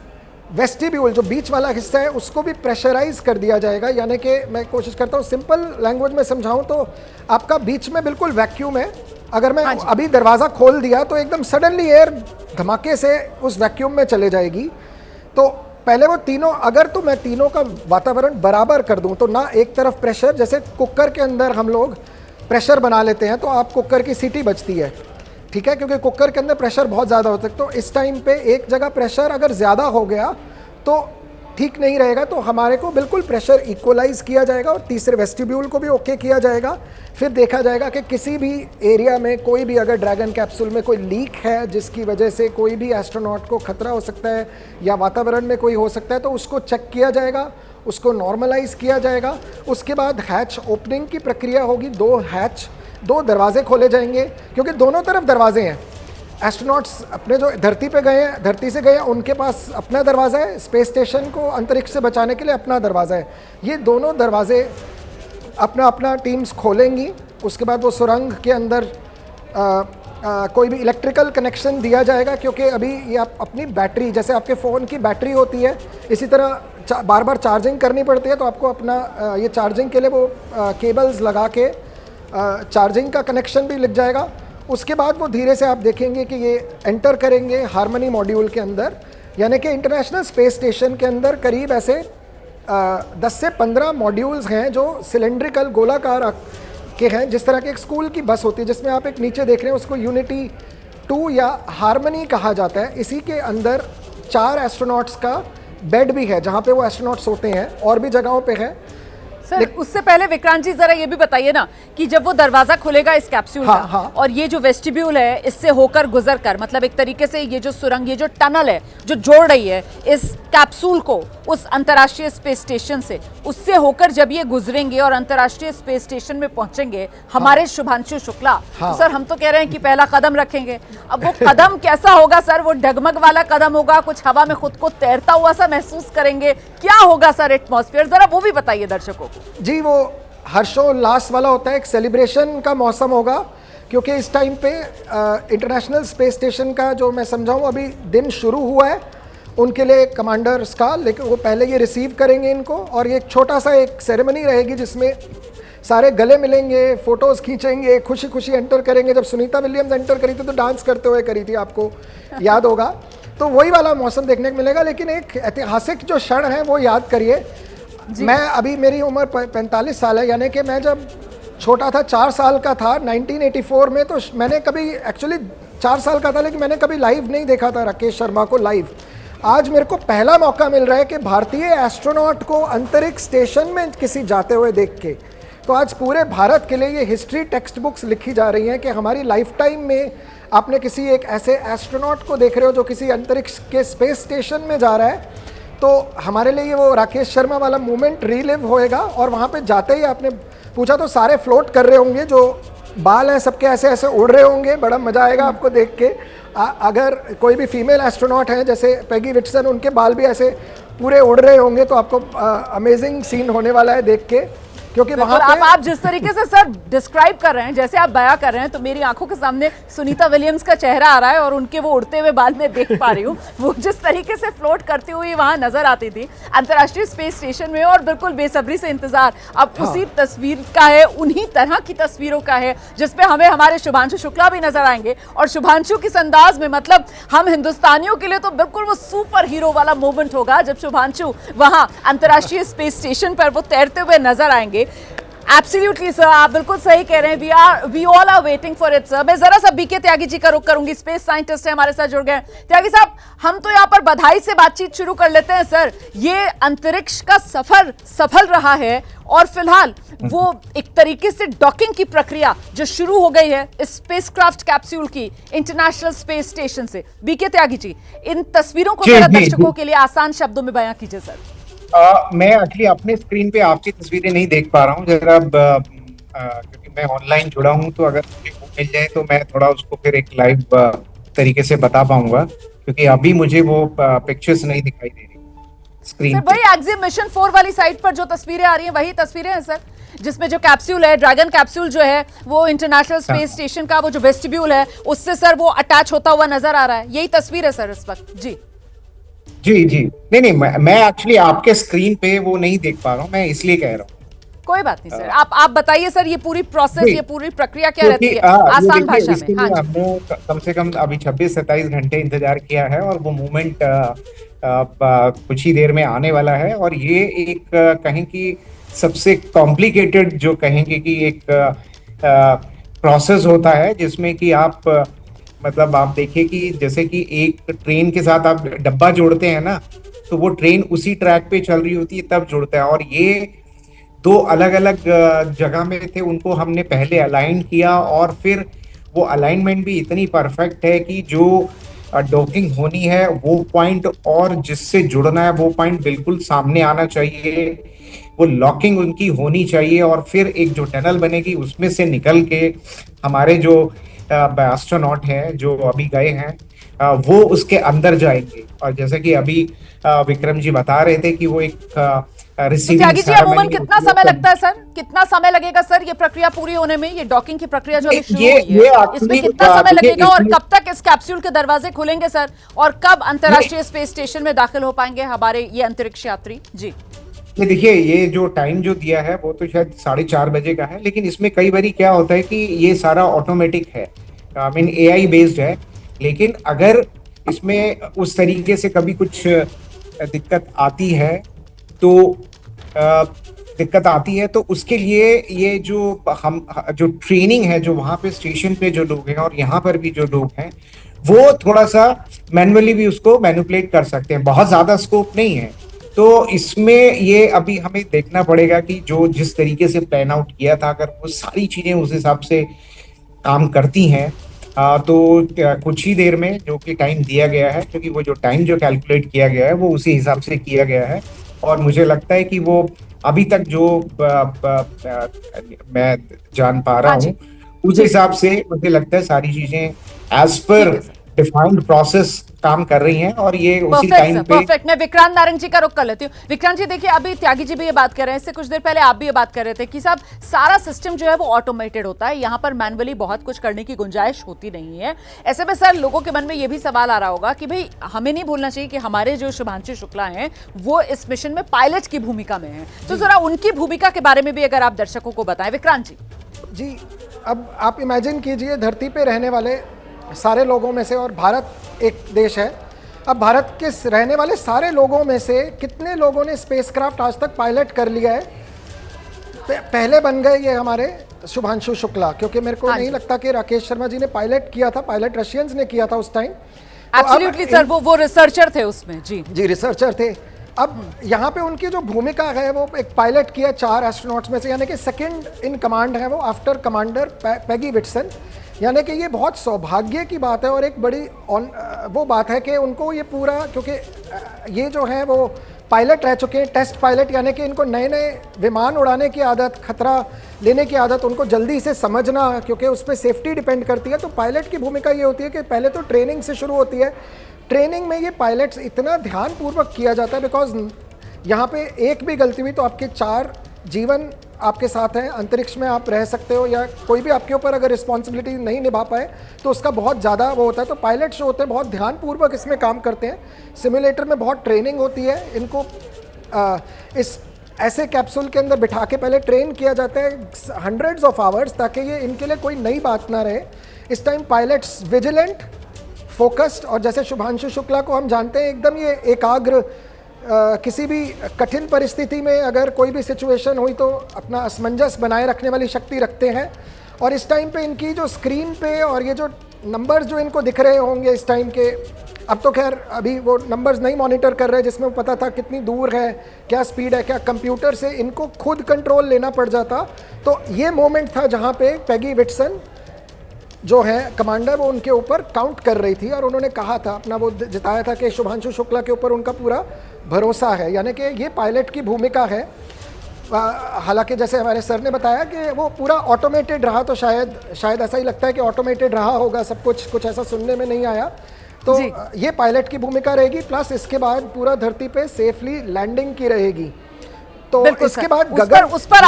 वेस्टिब्यूल जो बीच वाला हिस्सा है उसको भी प्रेशराइज कर दिया जाएगा, यानी कि मैं कोशिश करता हूँ सिंपल लैंग्वेज में समझाऊं तो आपका बीच में बिल्कुल वैक्यूम है। अगर मैं अभी दरवाज़ा खोल दिया तो एकदम सडनली एयर धमाके से उस वैक्यूम में चले जाएगी। तो पहले वो तीनों, अगर तो मैं तीनों का वातावरण बराबर कर दूं तो ना एक तरफ प्रेशर, जैसे कुकर के अंदर हम लोग प्रेशर बना लेते हैं तो आप कुकर की सीटी बजती है, ठीक है, क्योंकि कुकर के अंदर प्रेशर बहुत ज़्यादा होता है। तो इस टाइम पे एक जगह प्रेशर अगर ज़्यादा हो गया तो ठीक नहीं रहेगा, तो हमारे को बिल्कुल प्रेशर इक्वलाइज किया जाएगा और तीसरे वेस्टिब्यूल को भी ओके किया जाएगा। फिर देखा जाएगा कि किसी भी एरिया में कोई भी अगर ड्रैगन कैप्सूल में कोई लीक है जिसकी वजह से कोई भी एस्ट्रोनॉट को खतरा हो सकता है या वातावरण में कोई हो सकता है, तो उसको चेक किया जाएगा, उसको नॉर्मलाइज किया जाएगा। उसके बाद हैच ओपनिंग की प्रक्रिया होगी, दो दरवाजे खोले जाएंगे क्योंकि दोनों तरफ दरवाजे हैं। एस्ट्रोनॉट्स अपने जो धरती पे गए हैं, धरती से गए हैं, उनके पास अपना दरवाज़ा है, स्पेस स्टेशन को अंतरिक्ष से बचाने के लिए अपना दरवाज़ा है। ये दोनों दरवाजे अपना अपना टीम्स खोलेंगी। उसके बाद वो सुरंग के अंदर कोई भी इलेक्ट्रिकल कनेक्शन दिया जाएगा, क्योंकि अभी ये आप अपनी बैटरी, जैसे आपके फ़ोन की बैटरी होती है इसी तरह बार बार चार्जिंग करनी पड़ती है, तो आपको अपना ये चार्जिंग के लिए वो केबल्स लगा के चार्जिंग का कनेक्शन भी लग जाएगा। उसके बाद वो धीरे से आप देखेंगे कि ये एंटर करेंगे हार्मनी मॉड्यूल के अंदर, यानी कि इंटरनेशनल स्पेस स्टेशन के अंदर करीब ऐसे 10 से 15 मॉड्यूल्स हैं जो सिलेंड्रिकल गोलाकार के हैं, जिस तरह की एक स्कूल की बस होती है जिसमें आप एक नीचे देख रहे हैं उसको यूनिटी 2 या हार्मनी कहा जाता है। इसी के अंदर 4 एस्ट्रोनॉट्स का बेड भी है जहाँ पे वो एस्ट्रोनॉट्स सोते हैं, और भी जगहों पे है। सर उससे पहले विक्रांत जी जरा ये भी बताइए ना कि जब वो दरवाजा खुलेगा इस कैप्सूल का, हाँ। और ये जो वेस्टिब्यूल है इससे होकर गुजर कर, मतलब एक तरीके से ये जो सुरंग, ये जो टनल है जो जोड़ रही है इस कैप्सूल को उस अंतर्राष्ट्रीय स्पेस स्टेशन से, उससे होकर जब ये गुजरेंगे और अंतर्राष्ट्रीय स्पेस स्टेशन में पहुंचेंगे हमारे शुभांशु शुक्ला, तो सर हम तो कह रहे हैं कि पहला कदम रखेंगे। अब वो कदम कैसा होगा सर? वो डगमग वाला कदम होगा, कुछ हवा में खुद को तैरता हुआ सा महसूस करेंगे, क्या होगा सर एटमॉस्फेयर, जरा वो भी बताइए दर्शकों को। जी, वो हर्षोल्लास वाला होता है, एक सेलिब्रेशन का मौसम होगा, क्योंकि इस टाइम पे इंटरनेशनल स्पेस स्टेशन का जो मैं समझाऊं अभी दिन शुरू हुआ है उनके लिए कमांडर्स का, लेकिन वो पहले ये रिसीव करेंगे इनको, और ये एक छोटा सा एक सेरेमनी रहेगी जिसमें सारे गले मिलेंगे, फोटोज़ खींचेंगे, खुशी खुशी एंटर करेंगे। जब सुनीता विलियम्स एंटर करी थी तो डांस करते हुए करी थी, आपको याद होगा, तो वही वाला मौसम देखने को मिलेगा। लेकिन एक ऐतिहासिक जो क्षण है वो याद करिए, मैं अभी मेरी उम्र 45 साल है, यानी कि मैं जब छोटा था 4 साल का था 1984 में, तो मैंने कभी एक्चुअली 4 साल का था लेकिन मैंने कभी लाइव नहीं देखा था राकेश शर्मा को लाइव। आज मेरे को पहला मौका मिल रहा है कि भारतीय एस्ट्रोनॉट को अंतरिक्ष स्टेशन में किसी जाते हुए देख के, तो आज पूरे भारत के लिए ये हिस्ट्री टेक्स्ट बुक्स लिखी जा रही हैं कि हमारी लाइफ टाइम में आपने किसी एक ऐसे एस्ट्रोनॉट को देख रहे हो जो किसी अंतरिक्ष के स्पेस स्टेशन में जा रहा है। तो हमारे लिए ये वो राकेश शर्मा वाला मोमेंट रीलिव होएगा। और वहाँ पे जाते ही आपने पूछा तो सारे फ्लोट कर रहे होंगे, जो बाल हैं सबके ऐसे ऐसे उड़ रहे होंगे, बड़ा मज़ा आएगा आपको देख के। अगर कोई भी फीमेल एस्ट्रोनॉट हैं जैसे पेगी विटसन, उनके बाल भी ऐसे पूरे उड़ रहे होंगे, तो आपको अमेजिंग सीन होने वाला है देख के, क्योंकि वहाँ पे आप जिस तरीके से सर डिस्क्राइब कर रहे हैं, जैसे आप बयां कर रहे हैं, तो मेरी आंखों के सामने सुनीता विलियम्स का चेहरा आ रहा है और उनके वो उड़ते हुए बाल में देख पा रही हूँ। वो जिस तरीके से फ्लोट करती हुई वहां नजर आती थी अंतर्राष्ट्रीय स्पेस स्टेशन में, और बिल्कुल बेसब्री से इंतजार अब उसी तस्वीर का है, उन्हीं तरह की तस्वीरों का है जिसपे हमें हमारे शुभांशु शुक्ला भी नजर आएंगे। और शुभांशु किस अंदाज में, मतलब हम हिंदुस्तानियों के लिए तो बिल्कुल वो सुपर हीरो वाला मोमेंट होगा जब शुभांशु वहां अंतर्राष्ट्रीय स्पेस स्टेशन पर वो तैरते हुए नजर आएंगे। एब्सोल्युटली सर, आप बिल्कुल सही कह रहे हैं। We all are waiting for it sir. मैं जरा सा बीके त्यागी जी का रुख करूंगी, स्पेस साइंटिस्ट है हमारे साथ जुड़ गए। त्यागी साहब, हम तो यहाँ पर बधाई से बातचीत शुरू कर लेते हैं सर। ये अंतरिक्ष का सफर सफल रहा है और फिलहाल वो एक तरीके से डॉकिंग की प्रक्रिया जो शुरू हो गई है इस स्पेसक्राफ्ट कैप्सूल की इंटरनेशनल स्पेस स्टेशन से। बीके त्यागी जी, इन तस्वीरों को जरा दर्शकों के लिए आसान शब्दों में बयां कीजिए सर। मैं एक्चुअली अपने स्क्रीन पे आपकी तस्वीरें नहीं देख पा रहा हूँ जरा, क्योंकि मैं ऑनलाइन जुड़ा हूँ, तो अगर मुझे वो मिल जाए तो मैं थोड़ा उसको फिर एक लाइव तरीके से बता पाऊंगा, क्योंकि अभी मुझे वो पिक्चर्स नहीं दिखाई दे रही स्क्रीन पे। वही एक्सिम मिशन 4 वाली साइट पर जो तस्वीरें आ रही हैं वही तस्वीरें हैं सर, जिसमें जो कैप्सूल है, ड्रैगन कैप्सूल जो है वो इंटरनेशनल स्पेस स्टेशन का वो जो वेस्टिब्यूल है उससे सर वो अटैच होता हुआ नजर आ रहा है। यही तस्वीर है सर इस वक्त। जी जी जी, नहीं नहीं, मैं एक्चुअली आपके स्क्रीन पे वो नहीं देख पा रहा हूँ, मैं इसलिए कह रहा हूँ। कोई बात नहीं सर, आप बताइए सर, ये पूरी प्रोसेस, जी, ये पूरी प्रक्रिया क्या क्योंकि रहती है ये आसान देखिए, भाषा इसके में? हाँ लिए जी। हमने कम से कम अभी 26-27 घंटे इंतजार किया है और वो मोमेंट कुछ ही देर में आने वाला है। और ये एक कहें कि सबसे कॉम्प्लिकेटेड जो कहेंगे कि एक प्रोसेस होता है, जिसमें कि आप मतलब आप देखिए कि जैसे कि एक ट्रेन के साथ आप डब्बा जोड़ते हैं ना, तो वो ट्रेन उसी ट्रैक पे चल रही होती है तब जुड़ता है। और ये दो अलग अलग जगह में थे, उनको हमने पहले अलाइन किया और फिर वो अलाइनमेंट भी इतनी परफेक्ट है कि जो डॉकिंग होनी है वो पॉइंट और जिससे जुड़ना है वो पॉइंट बिल्कुल सामने आना चाहिए, वो लॉकिंग उनकी होनी चाहिए। और फिर एक जो टनल बनेगी उसमें से निकल के हमारे जो एस्ट्रोनॉट हैं जो अभी गए हैं वो उसके अंदर जाएंगे। और जैसे कि अभी विक्रम जी बता रहे थे कि वो एक तो त्यागी जी, अमूमन कितना समय लगता है सर, कितना समय लगेगा सर ये प्रक्रिया पूरी होने में? ये डॉकिंग की प्रक्रिया जो अभी शुरू हुई है, इसमें कितना समय लगेगा और कब तक इस कैप्सूल के दरवाजे खुलेंगे सर, और कब अंतर्राष्ट्रीय स्पेस स्टेशन में दाखिल हो पाएंगे हमारे ये अंतरिक्ष यात्री? जी ये देखिए, ये जो टाइम जो दिया है वो तो शायद 4:30 बजे का है, लेकिन इसमें कई बारी क्या होता है कि ये सारा ऑटोमेटिक है, आई मीन AI बेस्ड है। लेकिन अगर इसमें उस तरीके से कभी कुछ दिक्कत आती है तो उसके लिए ये जो हम जो ट्रेनिंग है, जो वहाँ पे स्टेशन पे जो लोग हैं और यहाँ पर भी जो लोग हैं, वो थोड़ा सा मैन्युअली भी उसको मैनिपुलेट कर सकते हैं, बहुत ज्यादा स्कोप नहीं है। तो इसमें ये अभी हमें देखना पड़ेगा कि जो जिस तरीके से प्लान आउट किया था, अगर वो सारी चीजें उस हिसाब से काम करती हैं तो कुछ ही देर में जो कि टाइम दिया गया है, क्योंकि वो जो टाइम जो कैलकुलेट किया गया है वो उसी हिसाब से किया गया है। और मुझे लगता है कि वो अभी तक जो मैं जान पा रहा हूँ उस हिसाब से मुझे लगता है सारी चीजें एज पर डिफाइंड प्रोसेस काम कर रही हैं और ये उसी टाइम पे। परफेक्ट। मैं विक्रांत नारंग जी का रुख कर लेती हूँ। विक्रांत जी देखिए, अभी त्यागी जी भी ये बात कर रहे हैं, इससे कुछ देर पहले आप भी ये बात कर रहे थे कि साहब सारा सिस्टम जो है वो ऑटोमेटेड होता है, यहाँ पर मैनुअली बहुत कुछ करने की गुंजाइश होती नहीं है। ऐसे में सर लोगों के मन में ये भी सवाल आ रहा होगा कि भाई हमें नहीं भूलना चाहिए कि हमारे जो शुभांशु शुक्ला हैं वो इस मिशन में पायलट की भूमिका में है, तो जरा उनकी भूमिका के बारे में भी अगर आप दर्शकों को बताएं। विक्रांत जी। जी, अब आप इमेजिन कीजिए धरती पे रहने वाले सारे लोगों में से, और भारत एक देश है, अब भारत के रहने वाले सारे लोगों में से कितने लोगों ने स्पेसक्राफ्ट आज तक पायलट कर लिया है? पहले बन गए ये हमारे शुभांशु शुक्ला, क्योंकि मेरे को नहीं लगता कि राकेश शर्मा जी ने पायलट किया था, पायलट रशियंस ने किया था उस टाइम। एब्सोल्युटली सर, वो रिसर्चर थे उसमें। जी रिसर्चर थे। अब यहाँ पे उनकी जो भूमिका है वो एक पायलट किया 4 एस्ट्रोनॉट्स में से, यानी कि सेकंड इन कमांड है वो आफ्टर कमांडर पैगी विटसन। यानी कि ये बहुत सौभाग्य की बात है और एक बड़ी वो बात है कि उनको ये पूरा, क्योंकि ये जो है वो पायलट रह चुके हैं, टेस्ट पायलट, यानी कि इनको नए नए विमान उड़ाने की आदत, खतरा लेने की आदत, उनको जल्दी से समझना, क्योंकि उस पर सेफ्टी डिपेंड करती है। तो पायलट की भूमिका ये होती है कि पहले तो ट्रेनिंग से शुरू होती है। ट्रेनिंग में ये पायलट्स इतना ध्यानपूर्वक किया जाता है, बिकॉज यहाँ पे एक भी गलती हुई तो आपके 4 जीवन आपके साथ हैं, अंतरिक्ष में आप रह सकते हो, या कोई भी आपके ऊपर अगर रिस्पॉन्सिबिलिटी नहीं निभा पाए तो उसका बहुत ज़्यादा वो होता है। तो पायलट्स जो होते हैं बहुत ध्यानपूर्वक इसमें काम करते हैं। सिमुलेटर में बहुत ट्रेनिंग होती है, इनको इस ऐसे कैप्सूल के अंदर बिठा के पहले ट्रेन किया जाता है हंड्रेड्स ऑफ आवर्स, ताकि ये इनके लिए कोई नई बात ना रहे। इस टाइम पायलट्स विजिलेंट, फोकस्ड, और जैसे शुभांशु शुक्ला को हम जानते हैं एकदम ये एकाग्र, किसी भी कठिन परिस्थिति में अगर कोई भी सिचुएशन हुई तो अपना असमंजस बनाए रखने वाली शक्ति रखते हैं। और इस टाइम पे इनकी जो स्क्रीन पे और ये जो नंबर्स जो इनको दिख रहे होंगे इस टाइम के, अब तो खैर अभी वो नंबर्स नहीं मॉनिटर कर रहे जिसमें पता था कितनी दूर है, क्या स्पीड है, क्या कंप्यूटर से इनको खुद कंट्रोल लेना पड़ जाता। तो ये मोमेंट था जहाँ पे पैगी विटसन जो है कमांडर, वो उनके ऊपर काउंट कर रही थी और उन्होंने कहा था, अपना वो जताया था कि शुभांशु शुक्ला के ऊपर उनका पूरा भरोसा है, यानी कि ये पायलट की भूमिका है। हालांकि जैसे हमारे सर ने बताया कि वो पूरा ऑटोमेटेड रहा, तो शायद ऐसा ही लगता है कि ऑटोमेटेड रहा होगा सब कुछ ऐसा सुनने में नहीं आया। तो ये पायलट की भूमिका रहेगी, प्लस इसके बाद पूरा धरती पे सेफली लैंडिंग की रहेगी। तो बिल्कुल इसके सर, बाद उस पर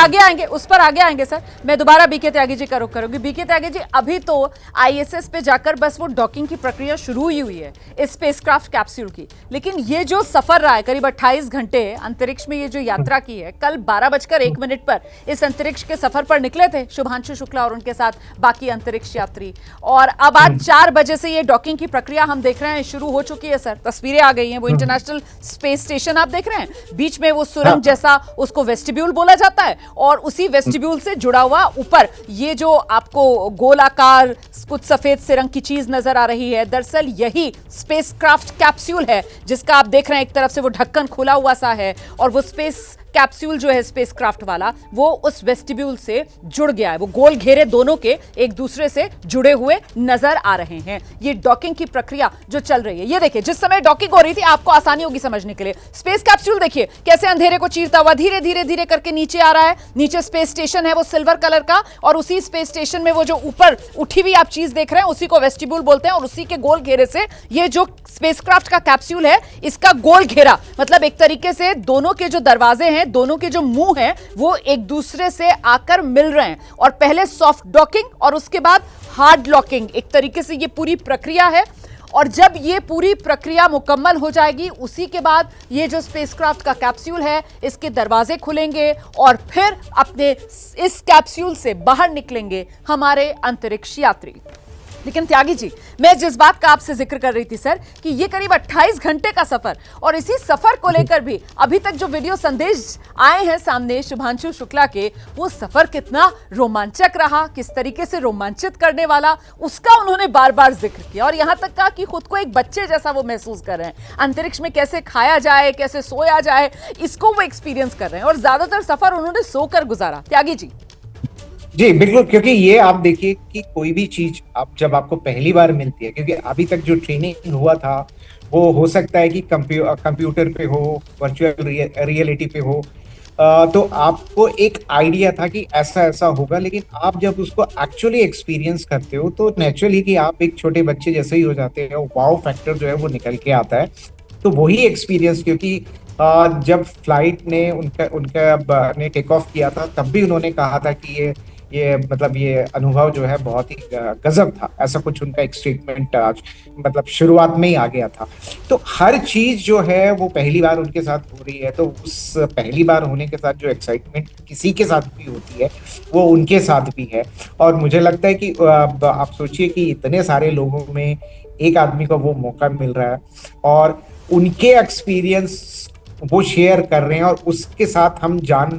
आगे आएंगे सर। मैं दोबारा बीके त्यागी जी का रुख करूंगी। बीके त्यागी जी, अभी तो आईएसएस पे जाकर बस वो डॉकिंग की प्रक्रिया शुरू ही हुई है इस स्पेसक्राफ्ट कैप्सूल की, लेकिन ये जो सफर रहा है करीब 28 घंटे अंतरिक्ष में, ये जो यात्रा की है, कल 12:01 पर इस अंतरिक्ष के सफर पर निकले थे शुभांशु शुक्ला और उनके साथ बाकी अंतरिक्ष यात्री, और अब आज 4 बजे से ये डॉकिंग की प्रक्रिया हम देख रहे हैं शुरू हो चुकी है सर। तस्वीरें आ गई हैं, वो इंटरनेशनल स्पेस स्टेशन आप देख रहे हैं, बीच में वो सुरंग जैसा उसको वेस्टिब्यूल बोला जाता है, और उसी वेस्टिब्यूल से जुड़ा हुआ ऊपर ये जो आपको गोलाकार कुछ सफेद से रंग की चीज नजर आ रही है, दरअसल यही स्पेसक्राफ्ट कैप्सूल है जिसका आप देख रहे हैं एक तरफ से वो ढक्कन खुला हुआ सा है, और वो स्पेस कैप्सूल जो है स्पेसक्राफ्ट वाला वो उस वेस्टिब्यूल से जुड़ गया है। वो गोल घेरे दोनों के एक दूसरे से जुड़े हुए नजर आ रहे हैं। ये डॉकिंग की प्रक्रिया जो चल रही है, ये देखिए जिस समय डॉकिंग हो रही थी, आपको आसानी होगी समझने के लिए, स्पेस कैप्सूल देखिए कैसे अंधेरे को चीरता हुआ धीरे धीरे धीरे करके नीचे आ रहा है। नीचे स्पेस स्टेशन है वो सिल्वर कलर का, और उसी स्पेस स्टेशन में वो जो ऊपर उठी हुई आप चीज देख रहे हैं उसी को वेस्टिब्यूल बोलते हैं, और उसी के गोल घेरे से ये जो स्पेसक्राफ्ट का कैप्सूल है इसका गोल घेरा, मतलब एक तरीके से दोनों के जो दरवाजे हैं, दोनों के जो मुंह हैं, वो एक दूसरे से आकर मिल रहे हैं, और पहले सॉफ्ट डॉकिंग और उसके बाद हार्ड लॉकिंग, एक तरीके से ये पूरी प्रक्रिया है। और जब ये पूरी प्रक्रिया मुकम्मल हो जाएगी उसी के बाद ये जो स्पेसक्राफ्ट का कैप्सूल है इसके दरवाजे खुलेंगे, और फिर अपने इस कैप्सूल से बाहर निकलेंगे हमारे अंतरिक्ष यात्री। लेकिन त्यागी जी, मैं जिस बात का आपसे जिक्र कर रही थी सर कि ये करीब 28 घंटे का सफर, और इसी सफर को लेकर भी अभी तक जो वीडियो संदेश आए हैं सामने शुभांशु शुक्ला के, वो सफर कितना रोमांचक रहा, किस तरीके से रोमांचित करने वाला, उसका उन्होंने बार बार जिक्र किया, और यहां तक कहा कि खुद को एक बच्चे जैसा वो महसूस कर रहे हैं। अंतरिक्ष में कैसे खाया जाए, कैसे सोया जाए, इसको वो एक्सपीरियंस कर रहे हैं, और ज्यादातर सफर उन्होंने सोकर गुजारा। त्यागी जी। जी बिल्कुल, क्योंकि ये आप देखिए कि कोई भी चीज आप जब आपको पहली बार मिलती है, क्योंकि अभी तक जो ट्रेनिंग हुआ था वो हो सकता है कि कंप्यूटर पे हो, वर्चुअल रियलिटी पे हो, तो आपको एक आइडिया था कि ऐसा ऐसा होगा, लेकिन आप जब उसको एक्चुअली एक्सपीरियंस करते हो तो नेचुरली कि आप एक छोटे बच्चे जैसे ही हो जाते हैं, वाओ फैक्टर जो है वो निकल के आता है। तो वही एक्सपीरियंस, क्योंकि जब फ्लाइट ने उनका ने टेक ऑफ किया था तब भी उन्होंने कहा था कि ये मतलब ये अनुभव जो है बहुत ही गजब था, ऐसा कुछ उनका एक स्टेटमेंट मतलब शुरुआत में ही आ गया था। तो हर चीज जो है वो पहली बार उनके साथ हो रही है, तो उस पहली बार होने के साथ जो एक्साइटमेंट किसी के साथ भी होती है वो उनके साथ भी है। और मुझे लगता है कि आप सोचिए कि इतने सारे लोगों में एक आदमी को वो मौका मिल रहा है और उनके एक्सपीरियंस वो शेयर कर रहे हैं, और उसके साथ हम जान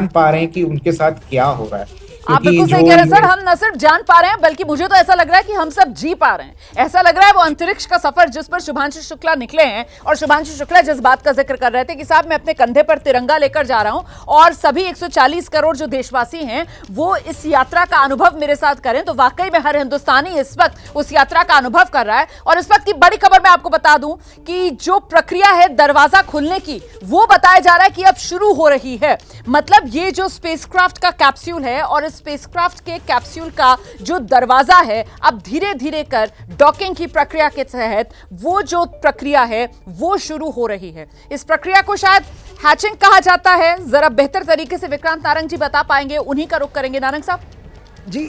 पा रहे हैं कि उनके साथ क्या हो रहा है। आप बिल्कुल सही कह रहे हैं सर, हम न सिर्फ जान पा रहे हैं बल्कि मुझे तो ऐसा लग रहा है कि हम सब जी पा रहे हैं। ऐसा लग रहा है वो अंतरिक्ष का सफर जिस पर शुभांशु शुक्ला निकले हैं, और शुभांशु शुक्ला जिस बात का जिक्र कर रहे थे कि साहब मैं अपने कंधे पर तिरंगा लेकर जा रहा हूं और सभी 140 करोड़ जो देशवासी हैं वो इस यात्रा का अनुभव मेरे साथ करें, तो वाकई में हर हिंदुस्तानी इस वक्त उस यात्रा का अनुभव कर रहा है। और इस वक्त की बड़ी खबर मैं आपको बता दूं कि जो प्रक्रिया है दरवाजा खुलने की, वो बताया जा रहा है कि अब शुरू हो रही है। मतलब ये जो स्पेसक्राफ्ट का कैप्सूल है और स्पेसक्राफ्ट के कैप्सूल का जो दरवाजा है, अब धीरे धीरे कर डॉकिंग की प्रक्रिया के तहत वो जो प्रक्रिया है वो शुरू हो रही है। इस प्रक्रिया को शायद हैचिंग कहा जाता है, जरा बेहतर तरीके से विक्रांत नारंग जी बता पाएंगे, उन्हीं का रुख करेंगे। नारंग साहब जी,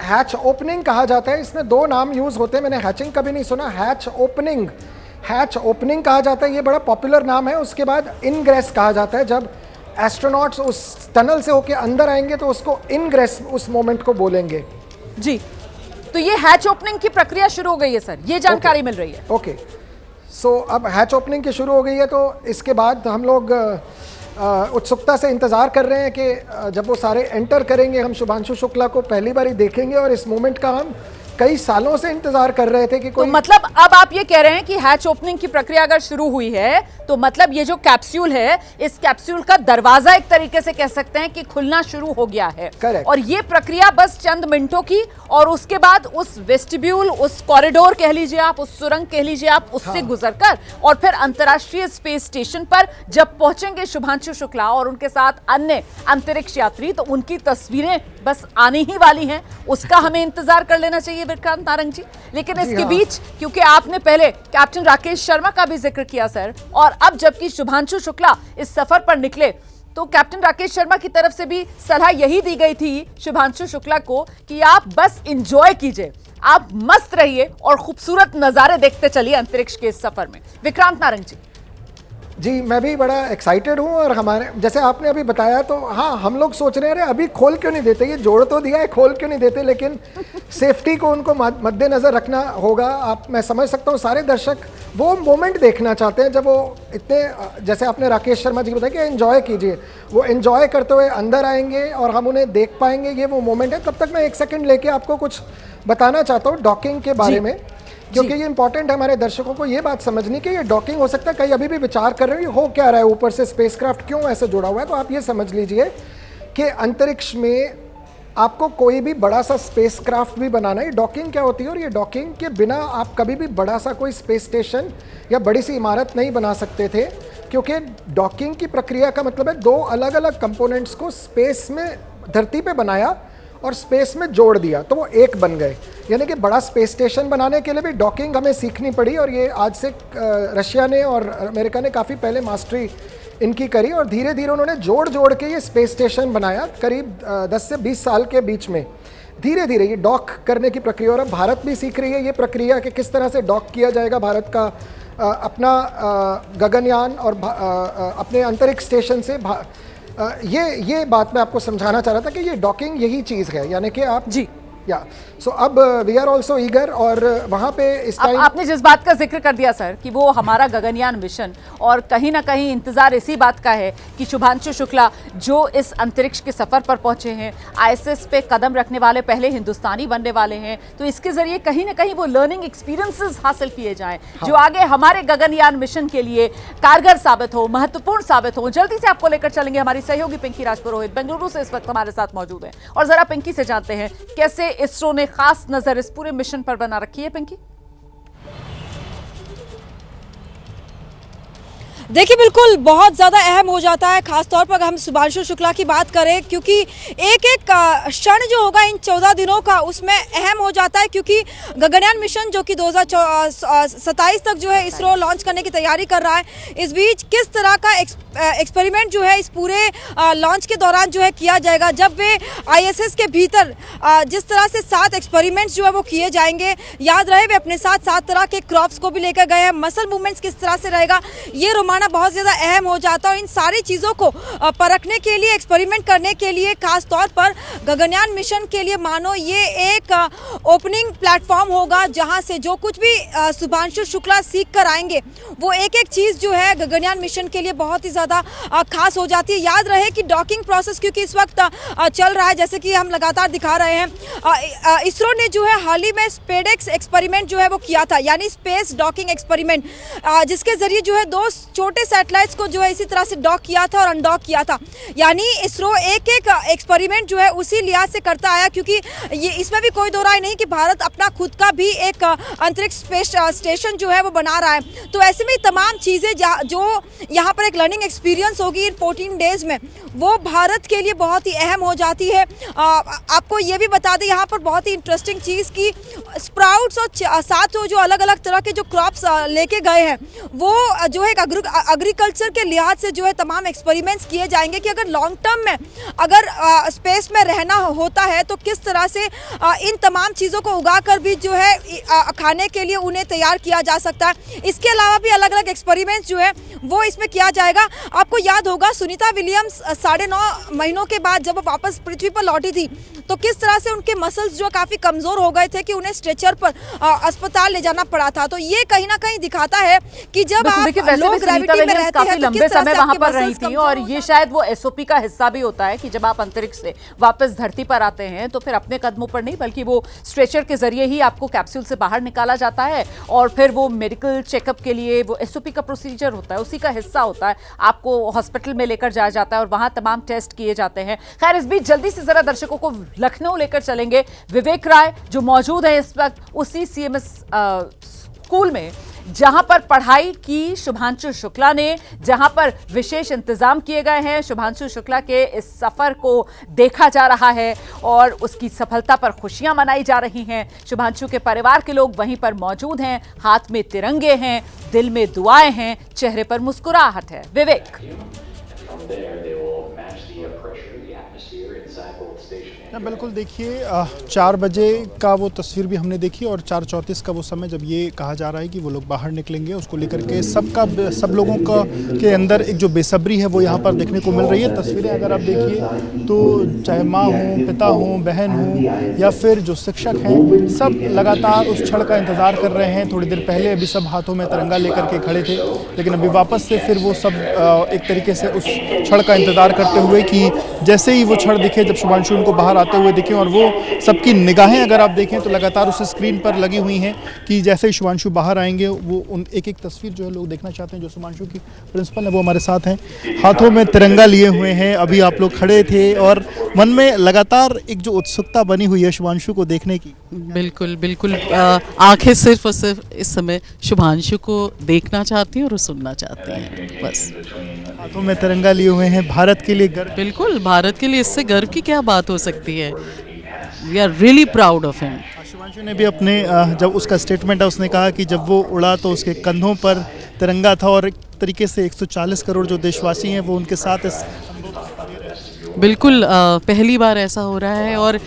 हैच ओपनिंग कहा जाता है, इसमें 2 नाम यूज होते हैं, मैंने हैचिंग कभी नहीं सुना। हैच ओपनिंग कहा जाता है, ये बड़ा पॉपुलर नाम है। उसके बाद इनग्रेस कहा जाता है, जब एस्ट्रोनॉट्स उस टनल से होके अंदर आएंगे तो उसको इनग्रेस उस मोमेंट को बोलेंगे जी। तो ये हैच ओपनिंग की प्रक्रिया शुरू हो गई है सर, ये जानकारी मिल रही है। ओके, सो अब हैच ओपनिंग की शुरू हो गई है, तो इसके बाद हम लोग उत्सुकता से इंतजार कर रहे हैं कि जब वो सारे एंटर करेंगे, हम शुभांशु शुक्ला को पहली बार ही देखेंगे, और इस मोमेंट का हम कई सालों से इंतजार कर रहे थे कि कोई, तो मतलब अब आप ये कह रहे हैं कि हैच ओपनिंग की प्रक्रिया अगर शुरू हुई है तो मतलब ये जो कैप्सूल है, इस कैप्सूल का दरवाजा एक तरीके से कह सकते हैं कि खुलना शुरू हो गया है। Correct. और ये प्रक्रिया बस चंद मिनटों की, और उसके बाद उस वेस्टिब्यूल, उस कॉरिडोर कह लीजिए आप, उस सुरंग कह लीजिए आप, उससे गुजरकर और फिर अंतर्राष्ट्रीय स्पेस स्टेशन पर जब पहुंचेंगे शुभांशु शुक्ला और उनके साथ अन्य अंतरिक्ष यात्री, तो उनकी तस्वीरें बस आने ही वाली हैं, उसका हमें इंतजार कर लेना चाहिए विक्रांत नारंग जी। लेकिन इसके बीच क्योंकि आपने पहले कैप्टन राकेश शर्मा का भी जिक्र किया सर, और अब जबकि शुभांशु शुक्ला इस सफर पर निकले तो कैप्टन राकेश शर्मा की तरफ से भी सलाह यही दी गई थी शुभांशु शुक्ला को कि आप बस एंजॉय कीजिए, आप मस्त रहिए और खूबसूरत नजारे देखते चलिए अंतरिक्ष के इस सफर में। विक्रांत नारंग जी, मैं भी बड़ा एक्साइटेड हूँ। और हमारे जैसे आपने अभी बताया तो हाँ, हम लोग सोच रहे हैं अभी खोल क्यों नहीं देते, ये जोड़ तो दिया है, खोल क्यों नहीं देते, लेकिन सेफ्टी को उनको मद्देनज़र रखना होगा। मैं समझ सकता हूँ सारे दर्शक वो मोमेंट देखना चाहते हैं जब वो इतने, जैसे आपने राकेश शर्मा जी को बताया कि एंजॉय कीजिए, वो एंजॉय करते हुए अंदर आएंगे और हम उन्हें देख पाएंगे, ये वो मोमेंट है। तब तक मैं 1 सेकेंड लेके आपको कुछ बताना चाहता हूँ डॉकिंग के बारे में, क्योंकि ये इंपॉर्टेंट है हमारे दर्शकों को ये बात समझनी कि ये डॉकिंग हो सकता है, कई अभी भी विचार कर रहे हो क्या रहा है, ऊपर से स्पेसक्राफ्ट क्यों ऐसे जुड़ा हुआ है। तो आप ये समझ लीजिए कि अंतरिक्ष में आपको कोई भी बड़ा सा स्पेसक्राफ्ट भी बनाना है, डॉकिंग क्या होती है, और ये डॉकिंग के बिना आप कभी भी बड़ा सा कोई स्पेस स्टेशन या बड़ी सी इमारत नहीं बना सकते थे, क्योंकि डॉकिंग की प्रक्रिया का मतलब है 2 अलग अलग कंपोनेंट्स को स्पेस में धरती पे बनाया और स्पेस में जोड़ दिया तो वो एक बन गए। यानी कि बड़ा स्पेस स्टेशन बनाने के लिए भी डॉकिंग हमें सीखनी पड़ी, और ये आज से रशिया ने और अमेरिका ने काफ़ी पहले मास्टरी इनकी करी, और धीरे धीरे उन्होंने जोड़ जोड़ के ये स्पेस स्टेशन बनाया करीब 10 से 20 साल के बीच में। धीरे धीरे ये डॉक करने की प्रक्रिया, और अब भारत भी सीख रही है ये प्रक्रिया कि किस तरह से डॉक किया जाएगा। भारत का अपना गगनयान और अपने अंतरिक्ष स्टेशन से ये बात मैं आपको समझाना चाह रहा था कि ये डॉकिंग यही चीज़ है, यानी कि आप जी या सो अब वी आर ऑल्सो ईगर, और वहाँ पे इस टाइम आपने जिस बात का जिक्र कर दिया सर कि वो हमारा गगनयान मिशन, और कहीं ना कहीं इंतजार इसी बात का है कि शुभांशु शुक्ला जो इस अंतरिक्ष के सफर पर पहुंचे हैं, ISS पे कदम रखने वाले पहले हिंदुस्तानी बनने वाले हैं, तो इसके जरिए कहीं ना कहीं वो लर्निंग एक्सपीरियंसेस हासिल किए जाएं जो आगे हमारे गगनयान मिशन के लिए कारगर साबित हो, महत्वपूर्ण साबित हो। जल्दी से आपको लेकर चलेंगे हमारी सहयोगी पिंकी राजपुरोहित बेंगलुरु से इस वक्त हमारे साथ मौजूद है, और जरा पिंकी से जानते हैं कैसे इसरो ने खास नजर इस पूरे मिशन पर बना रखी है। पिंकी, देखिए बिल्कुल बहुत ज़्यादा अहम हो जाता है, खासतौर पर अगर हम शुभांशु शुक्ला की बात करें, क्योंकि एक एक क्षण जो होगा इन 14 दिनों का उसमें अहम हो जाता है, क्योंकि गगनयान मिशन जो कि 2027 तक जो है इसरो लॉन्च करने की तैयारी कर रहा है, इस बीच किस तरह का एक्सपेरिमेंट जो है इस पूरे लॉन्च के दौरान जो है किया जाएगा। जब वे ISS के भीतर जिस तरह से 7 एक्सपेरिमेंट्स जो है वो किए जाएंगे, याद रहे वे अपने साथ 7 तरह के क्रॉप्स को भी लेकर गए हैं, मसल मूवमेंट्स किस तरह से रहेगा ये बहुत ज़्यादा अहम हो जाता है। इन सारी चीज़ों को परखने के लिए, एक्सपेरिमेंट करने के लिए, खास तौर पर गगनयान मिशन के लिए मानो ये एक ओपनिंग प्लेटफॉर्म होगा जहां से जो कुछ भी शुभांशु शुक्ला सीख कर आएंगे वो एक एक चीज़ जो है गगनयान मिशन के लिए बहुत ही ज़्यादा खास हो जाती है। याद रहे कि डॉकिंग प्रोसेस क्योंकि इस वक्त चल रहा है, जैसे कि हम लगातार दिखा रहे हैं, इसरो ने जो है हाल ही में स्पेडेक्स एक्सपेरिमेंट जो है वो किया था, यानी स्पेस डॉकिंग एक्सपेरिमेंट, जिसके जरिए जो है 2 छोटे सैटेलाइट्स को जो है इसी तरह से डॉक किया था और अनडॉक किया था। यानी इसरो एक एक एक्सपेरिमेंट जो है उसी लिहाज से करता आया, क्योंकि ये इसमें भी कोई दो राय नहीं कि भारत अपना खुद का भी एक अंतरिक्ष स्पेस स्टेशन जो है वो बना रहा है। तो ऐसे में तमाम चीज़ें जो यहाँ पर एक लर्निंग एक्सपीरियंस होगी इन 14 डेज में, वो भारत के लिए बहुत ही अहम हो जाती है। आपको ये भी बता दें यहाँ पर बहुत ही इंटरेस्टिंग चीज़ की स्प्राउट्स और साथ जो अलग अलग तरह के जो क्रॉप्स लेके गए हैं वो जो है एग्रीकल्चर के लिहाज से जो है तमाम एक्सपेरिमेंट्स किए जाएंगे कि अगर लॉन्ग टर्म में अगर स्पेस में रहना होता है तो किस तरह से इन तमाम चीज़ों को उगाकर भी जो है खाने के लिए उन्हें तैयार किया जा सकता है। इसके अलावा भी अलग अलग एक्सपेरिमेंट्स जो है वो इसमें किया जाएगा। आपको याद होगा सुनीता विलियम्स 9.5 महीनों के बाद जब वो वापस पृथ्वी पर लौटी थी तो किस तरह से उनके मसल्स जो काफ़ी कमज़ोर हो गए थे कि उन्हें स्ट्रेचर पर अस्पताल ले जाना पड़ा था। तो ये कहीं ना कहीं दिखाता है कि जब आप लोग ग्रेविटी में रहते काफी हैं तो लंबे किस तरह समय से वहां आपके पर रही मसल्स थी, और ये शायद वो SOP का हिस्सा भी होता है कि जब आप अंतरिक्ष से वापस धरती पर आते हैं तो फिर अपने कदमों पर नहीं बल्कि वो स्ट्रेचर के जरिए ही आपको कैप्सूल से बाहर निकाला जाता है, और फिर वो मेडिकल चेकअप के लिए वो SOP का प्रोसीजर होता है, उसी का हिस्सा होता है, आपको हॉस्पिटल में लेकर जाया जाता है और वहां तमाम टेस्ट किए जाते हैं। खैर, इस बीच जल्दी से जरा दर्शकों को लखनऊ लेकर चलेंगे। विवेक राय जो मौजूद है इस वक्त उसी CMS स्कूल में जहां पर पढ़ाई की शुभांशु शुक्ला ने, जहां पर विशेष इंतजाम किए गए हैं। शुभांशु शुक्ला के इस सफर को देखा जा रहा है और उसकी सफलता पर खुशियां मनाई जा रही हैं। शुभांशु के परिवार के लोग वहीं पर मौजूद हैं, हाथ में तिरंगे हैं, दिल में दुआएं हैं, चेहरे पर मुस्कुराहट है। विवेक। बिल्कुल, देखिए 4 बजे का वो तस्वीर भी हमने देखी और 4:34 का वो समय जब ये कहा जा रहा है कि वो लोग बाहर निकलेंगे, उसको लेकर के सब लोगों का के अंदर एक जो बेसब्री है वो यहाँ पर देखने को मिल रही है। तस्वीरें अगर आप देखिए तो चाहे माँ हो, पिता हो, बहन हो या फिर जो शिक्षक हैं, सब लगातार उस क्षण का इंतज़ार कर रहे हैं। थोड़ी देर पहले अभी सब हाथों में तिरंगा लेकर के खड़े थे, लेकिन अभी वापस से फिर वो सब एक तरीके से उस क्षण का इंतज़ार करते हुए कि जैसे ही वो क्षण दिखे, जब शुभांशु उनको बाहर आते हुए दिखे, और वो सबकी निगाहें अगर आप देखें तो लगातार उस स्क्रीन पर लगी हुई हैं कि जैसे ही शुभांशु बाहर आएंगे वो उन एक तस्वीर जो है लोग देखना चाहते हैं। जो शुभांशु की प्रिंसिपल है वो हमारे साथ हैं, हाथों में तिरंगा लिए हुए हैं। अभी आप लोग खड़े थे और मन में लगातार एक जो उत्सुकता बनी हुई है शुभांशु को देखने की। बिल्कुल बिल्कुल, आंखें सिर्फ और सिर्फ इस समय शुभांशु को देखना चाहती हैं और सुनना चाहती हैं, बस। हाथों में तिरंगा लिए हुए हैं, भारत के लिए गर्व। बिल्कुल, भारत के लिए इससे गर्व की क्या बात हो सकती है। We are really proud of him. Shubhanshu ने भी अपने जब उसका स्टेटमेंट है उसने कहा कि जब वो उड़ा तो उसके कंधों पर तिरंगा था और एक तरीके से 140 करोड़ जो देशवासी हैं वो उनके साथ इस बिल्कुल पहली बार ऐसा हो रहा है और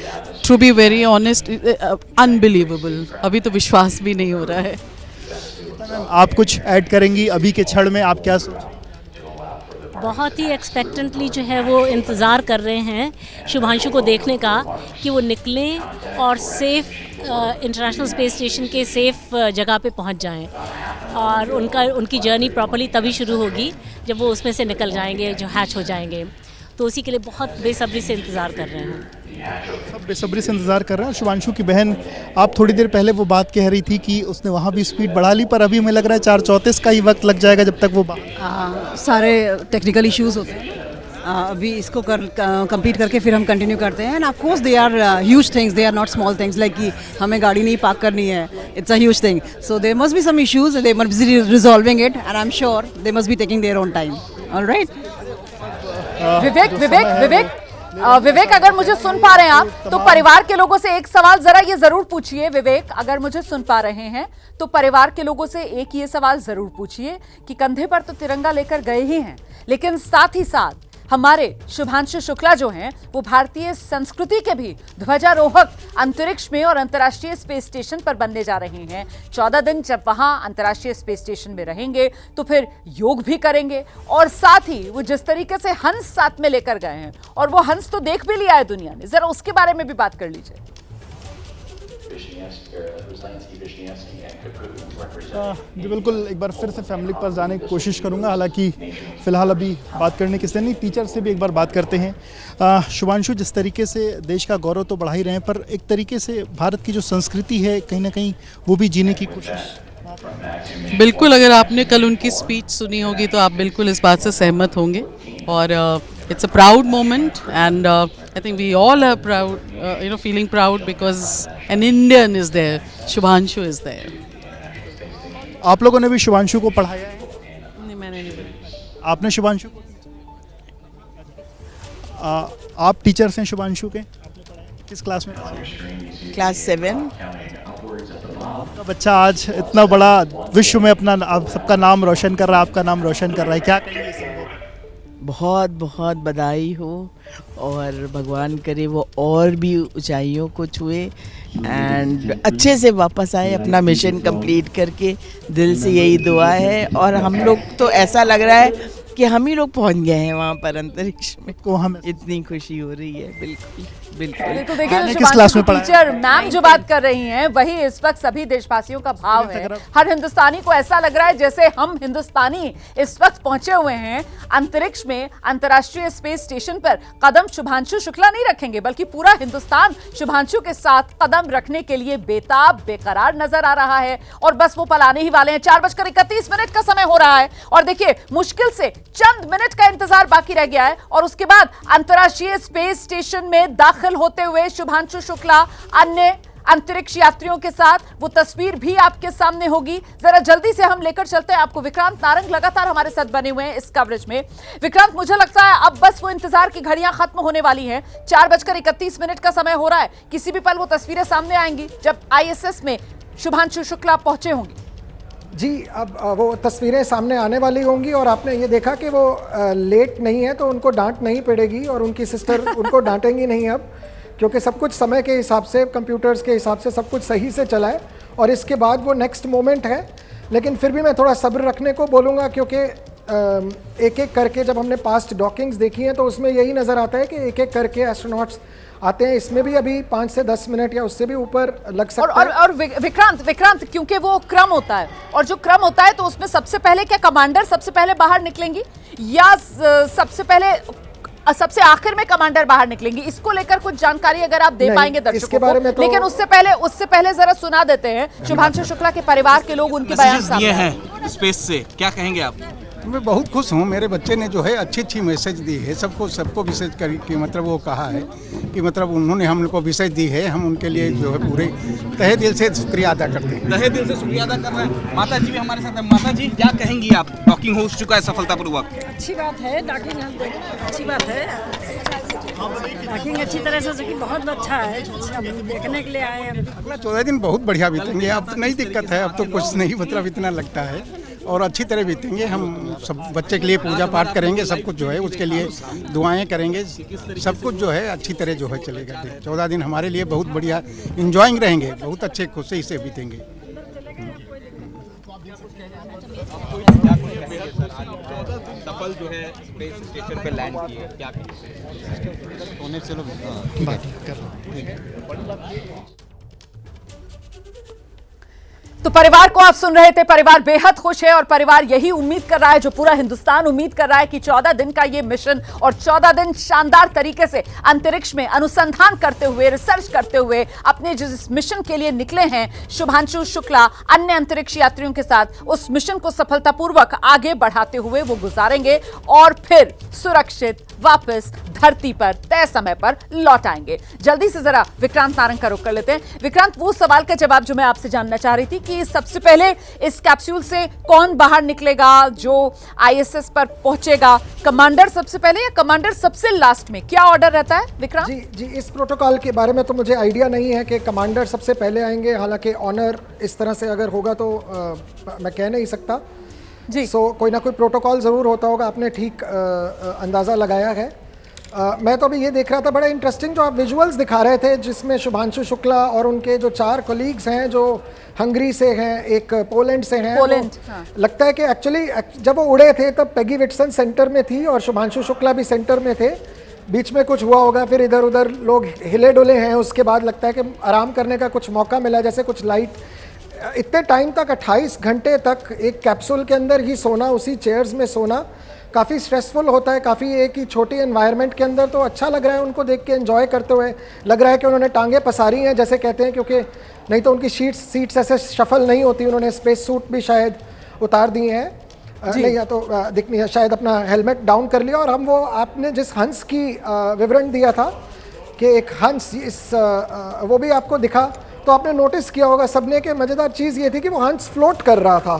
to be very honest unbelievable, अभी तो विश्वास भी नहीं हो रहा है। आप कुछ ऐड करेंगी अभी के क्षण में, आप क्या सोच? बहुत ही एक्सपेक्टेंटली जो है वो इंतज़ार कर रहे हैं शुभांशु को देखने का कि वो निकलें और सेफ़ इंटरनेशनल स्पेस स्टेशन के सेफ़ जगह पे पहुंच जाएं, और उनकी जर्नी प्रॉपर्ली तभी शुरू होगी जब वो उसमें से निकल जाएंगे, जो हैच हो जाएंगे। तो उसी के लिए बहुत बेसब्री से इंतज़ार कर रहे हैं। सब बेसब्री से इंतज़ार कर रहे हैं। शुभांशु की बहन, आप थोड़ी देर पहले वो बात कह रही थी कि उसने वहाँ भी स्पीड बढ़ा ली, पर अभी हमें लग रहा है 4:34 का ही वक्त लग जाएगा जब तक वो सारे टेक्निकल इश्यूज होते हैं। अभी इसको कंप्लीट करके फिर हम कंटिन्यू करते हैं। And of course they are huge things, they are not small things, like कि हमें गाड़ी नहीं पार्क करनी है, it's a huge thing. So there must be some issues, they must be resolving it, and I am sure they must be taking their own time. Alright. Vivek, अगर मुझे सुन पा रहे हैं आप, तो परिवार के लोगों से एक सवाल जरा ये जरूर पूछिए। विवेक, अगर मुझे सुन पा रहे हैं तो परिवार के लोगों से एक ये सवाल जरूर पूछिए कि कंधे पर तो तिरंगा लेकर गए ही हैं, लेकिन साथ ही साथ हमारे शुभांशु शुक्ला जो हैं वो भारतीय संस्कृति के भी ध्वजारोहक अंतरिक्ष में और अंतर्राष्ट्रीय स्पेस स्टेशन पर बनने जा रहे हैं। 14 दिन जब वहां अंतर्राष्ट्रीय स्पेस स्टेशन में रहेंगे तो फिर योग भी करेंगे, और साथ ही वो जिस तरीके से हंस साथ में लेकर गए हैं, और वो हंस तो देख भी लिया है दुनिया ने, जरा उसके बारे में भी बात कर लीजिए। जी बिल्कुल, एक बार फिर से फैमिली पर जाने की कोशिश करूंगा, हालांकि फ़िलहाल अभी बात करने किसी नहीं, टीचर से भी एक बार बात करते हैं। शुभांशु, जिस तरीके से देश का गौरव तो बढ़ा ही रहे हैं, पर एक तरीके से भारत की जो संस्कृति है कहीं ना कहीं वो भी जीने की कोशिश। बिल्कुल, अगर आपने कल उनकी स्पीच सुनी होगी तो आप बिल्कुल इस बात से सहमत होंगे, और it's a proud moment, and I think we all are proud, feeling proud because an Indian is there, Shubhanshu is there. आप लोगों ने भी शुभांशु को पढ़ाया है? नहीं, मैंने नहीं पढ़ाया। आपने शुभांशु को? आप टीचर्स हैं शुभांशु के? किस क्लास में? क्लास 7। आपका बच्चा आज इतना बड़ा विश्व में अपना आप सबका नाम रोशन कर रहा है, आपका नाम रोशन कर रहा है, क्या कहेंगे इस बारे में? बहुत बहुत बधाई हो, और भगवान करे वो और भी ऊंचाइयों को छुए एंड अच्छे से वापस आए अपना मिशन कंप्लीट करके। दिल से यही दुआ है, और हम लोग तो ऐसा लग रहा है कि हम ही लोग पहुंच गए हैं वहाँ पर अंतरिक्ष में, को हमें इतनी खुशी हो रही है। बिल्कुल बिल्कुल। तो देखिए, किस क्लास में पढ़ा? टीचर मैम जो बात कर रही हैं वही इस वक्त सभी देशवासियों का भाव है। हर हिंदुस्तानी को ऐसा लग रहा है जैसे हम हिंदुस्तानी इस वक्त पहुंचे हुए हैं अंतरिक्ष में, अंतर्राष्ट्रीय स्पेस स्टेशन पर। कदम शुभांशु शुक्ला नहीं रखेंगे, बल्कि पूरा हिंदुस्तान शुभांशु के साथ कदम रखने के लिए बेताब बेकरार नजर आ रहा है, और बस वो पल आने ही वाले हैं। 4:31 का समय हो रहा है, और देखिए मुश्किल से चंद मिनट का इंतजार बाकी रह गया है, और उसके बाद अंतर्राष्ट्रीय स्पेस स्टेशन में दाखिल होते हुए शुभांशु शुक्ला अन्य अंतरिक्ष यात्रियों के साथ, वो तस्वीर भी आपके सामने होगी। जरा जल्दी से हम लेकर चलते हैं आपको। विक्रांत नारंग लगातार हमारे साथ बने हुए हैं इस कवरेज में। विक्रांत, मुझे लगता है अब बस वो इंतजार की घड़ियां खत्म होने वाली हैं। 4:31 का समय हो रहा है। किसी भी पल वो तस्वीरें सामने आएंगी जब ISS में शुभांशु शुक्ला पहुंचे होंगे। जी, अब वो तस्वीरें सामने आने वाली होंगी और आपने ये देखा कि वो लेट नहीं है तो उनको डांट नहीं पड़ेगी और उनकी सिस्टर उनको डांटेंगी नहीं अब, क्योंकि सब कुछ समय के हिसाब से, कंप्यूटर्स के हिसाब से सब कुछ सही से चला है और इसके बाद वो नेक्स्ट मोमेंट है। लेकिन फिर भी मैं थोड़ा सब्र रखने को बोलूँगा, क्योंकि एक एक करके जब हमने पास्ट डॉकिंग्स देखी हैं तो उसमें यही नज़र आता है कि एक एक करके एस्ट्रोनॉट्स आते हैं। इसमें भी अभी 5 से 10 मिनट या उससे भी ऊपर लग सकता है। और विक्रांत, क्योंकि वो क्रम होता है और जो क्रम होता है तो उसमें सबसे पहले क्या कमांडर सबसे पहले बाहर निकलेंगी या सबसे आखिर में कमांडर बाहर निकलेंगी? इसको लेकर कुछ जानकारी अगर आप दे पाएंगे दर्शकों को। तो लेकिन उससे पहले जरा सुना देते हैं शुभांशु शुक्ला के परिवार के लोग उनके बयान सामने हैं स्पेस से, क्या कहेंगे आप? मैं बहुत खुश हूँ। मेरे बच्चे ने जो है अच्छी मैसेज दी है सबको मैसेज कर कि मतलब वो कहा है कि मतलब उन्होंने हम लोग को मैसेज दी है। हम उनके लिए जो है पूरे तहे दिल से शुक्रिया अदा करते हैं। तहे दिल से शुक्रिया अदा कर रहे हैं। माता जी भी हमारे साथ हैं। माता जी, क्या कहेंगी आप? डॉकिंग हो चुका है सफलतापूर्वक। अच्छी बात है, डॉकिंग अच्छी बात है। डॉकिंग अच्छी तरह से सकी, बहुत अच्छा है। हम देखने के लिए आए हैं। 14 दिन बहुत बढ़िया बीतेंगे। अब तो नहीं दिक्कत है, अब तो कुछ नहीं मतलब इतना लगता है और अच्छी तरह बीतेंगे। हम सब बच्चे के लिए पूजा पाठ करेंगे, सब कुछ जो है उसके लिए दुआएं करेंगे, सब कुछ जो है अच्छी तरह जो है चलेगा। 14 दिन हमारे लिए बहुत बढ़िया इंजॉइंग रहेंगे, बहुत अच्छे खुशी से बीतेंगे। सफल जो है स्पेस स्टेशन पे लैंड किए, क्या होने चलो तो परिवार को आप सुन रहे थे। परिवार बेहद खुश है और परिवार यही उम्मीद कर रहा है, जो पूरा हिंदुस्तान उम्मीद कर रहा है कि 14 दिन का ये मिशन और 14 दिन शानदार तरीके से अंतरिक्ष में अनुसंधान करते हुए, रिसर्च करते हुए अपने जिस मिशन के लिए निकले हैं शुभांशु शुक्ला अन्य अंतरिक्ष यात्रियों के साथ, उस मिशन को सफलतापूर्वक आगे बढ़ाते हुए वो गुजारेंगे और फिर सुरक्षित वापस धरती पर तय समय पर लौट आएंगे। जल्दी से जरा विक्रांत नारंग का रुख कर लेते हैं। विक्रांत, वो सवाल का जवाब जो मैं आपसे जानना चाह रही थी कि सबसे पहले इस कैप्सूल से कौन बाहर निकलेगा जो ISS पर पहुंचेगा? कमांडर सबसे पहले या कमांडर सबसे लास्ट में? क्या ऑर्डर रहता है विक्रांत? जी, इस प्रोटोकॉल के बारे में तो मुझे आइडिया नहीं है कि कमांडर सबसे पहले आएंगे। हालांकि ऑनर इस तरह से अगर होगा तो मैं कह नहीं सकता जी। कोई ना कोई प्रोटोकॉल ज़रूर होता होगा। आपने ठीक अंदाज़ा लगाया है। मैं तो अभी ये देख रहा था, बड़ा इंटरेस्टिंग जो आप विजुअल्स दिखा रहे थे, जिसमें शुभांशु शुक्ला और उनके जो 4 कोलीग्स हैं जो हंगरी से हैं, एक पोलैंड से हैं। हाँ। लगता है कि एक्चुअली जब वो उड़े थे तब पेगी विट्सन सेंटर में थी और शुभांशु शुक्ला भी सेंटर में थे। बीच में कुछ हुआ होगा, फिर इधर उधर लोग हिले डुले हैं। उसके बाद लगता है कि आराम करने का कुछ मौका मिला, जैसे कुछ लाइट। इतने टाइम तक 28 घंटे तक एक कैप्सूल के अंदर ही सोना, उसी चेयर्स में सोना काफ़ी स्ट्रेसफुल होता है। काफ़ी एक ही छोटी एनवायरनमेंट के अंदर तो अच्छा लग रहा है उनको देख के, एंजॉय करते हुए। लग रहा है कि उन्होंने टांगे पसारी हैं जैसे कहते हैं, क्योंकि नहीं तो उनकी सीट्स ऐसे शफल नहीं होती। उन्होंने स्पेस सूट भी शायद उतार दिए हैं, नहीं या तो दिख नहीं है, शायद अपना हेलमेट डाउन कर लिया। और हम वो आपने जिस हंस की विवरण दिया था कि एक हंस वो भी आपको दिखा, तो आपने नोटिस किया होगा सबने कि मज़ेदार चीज़ ये थी कि वो हंस फ्लोट कर रहा था।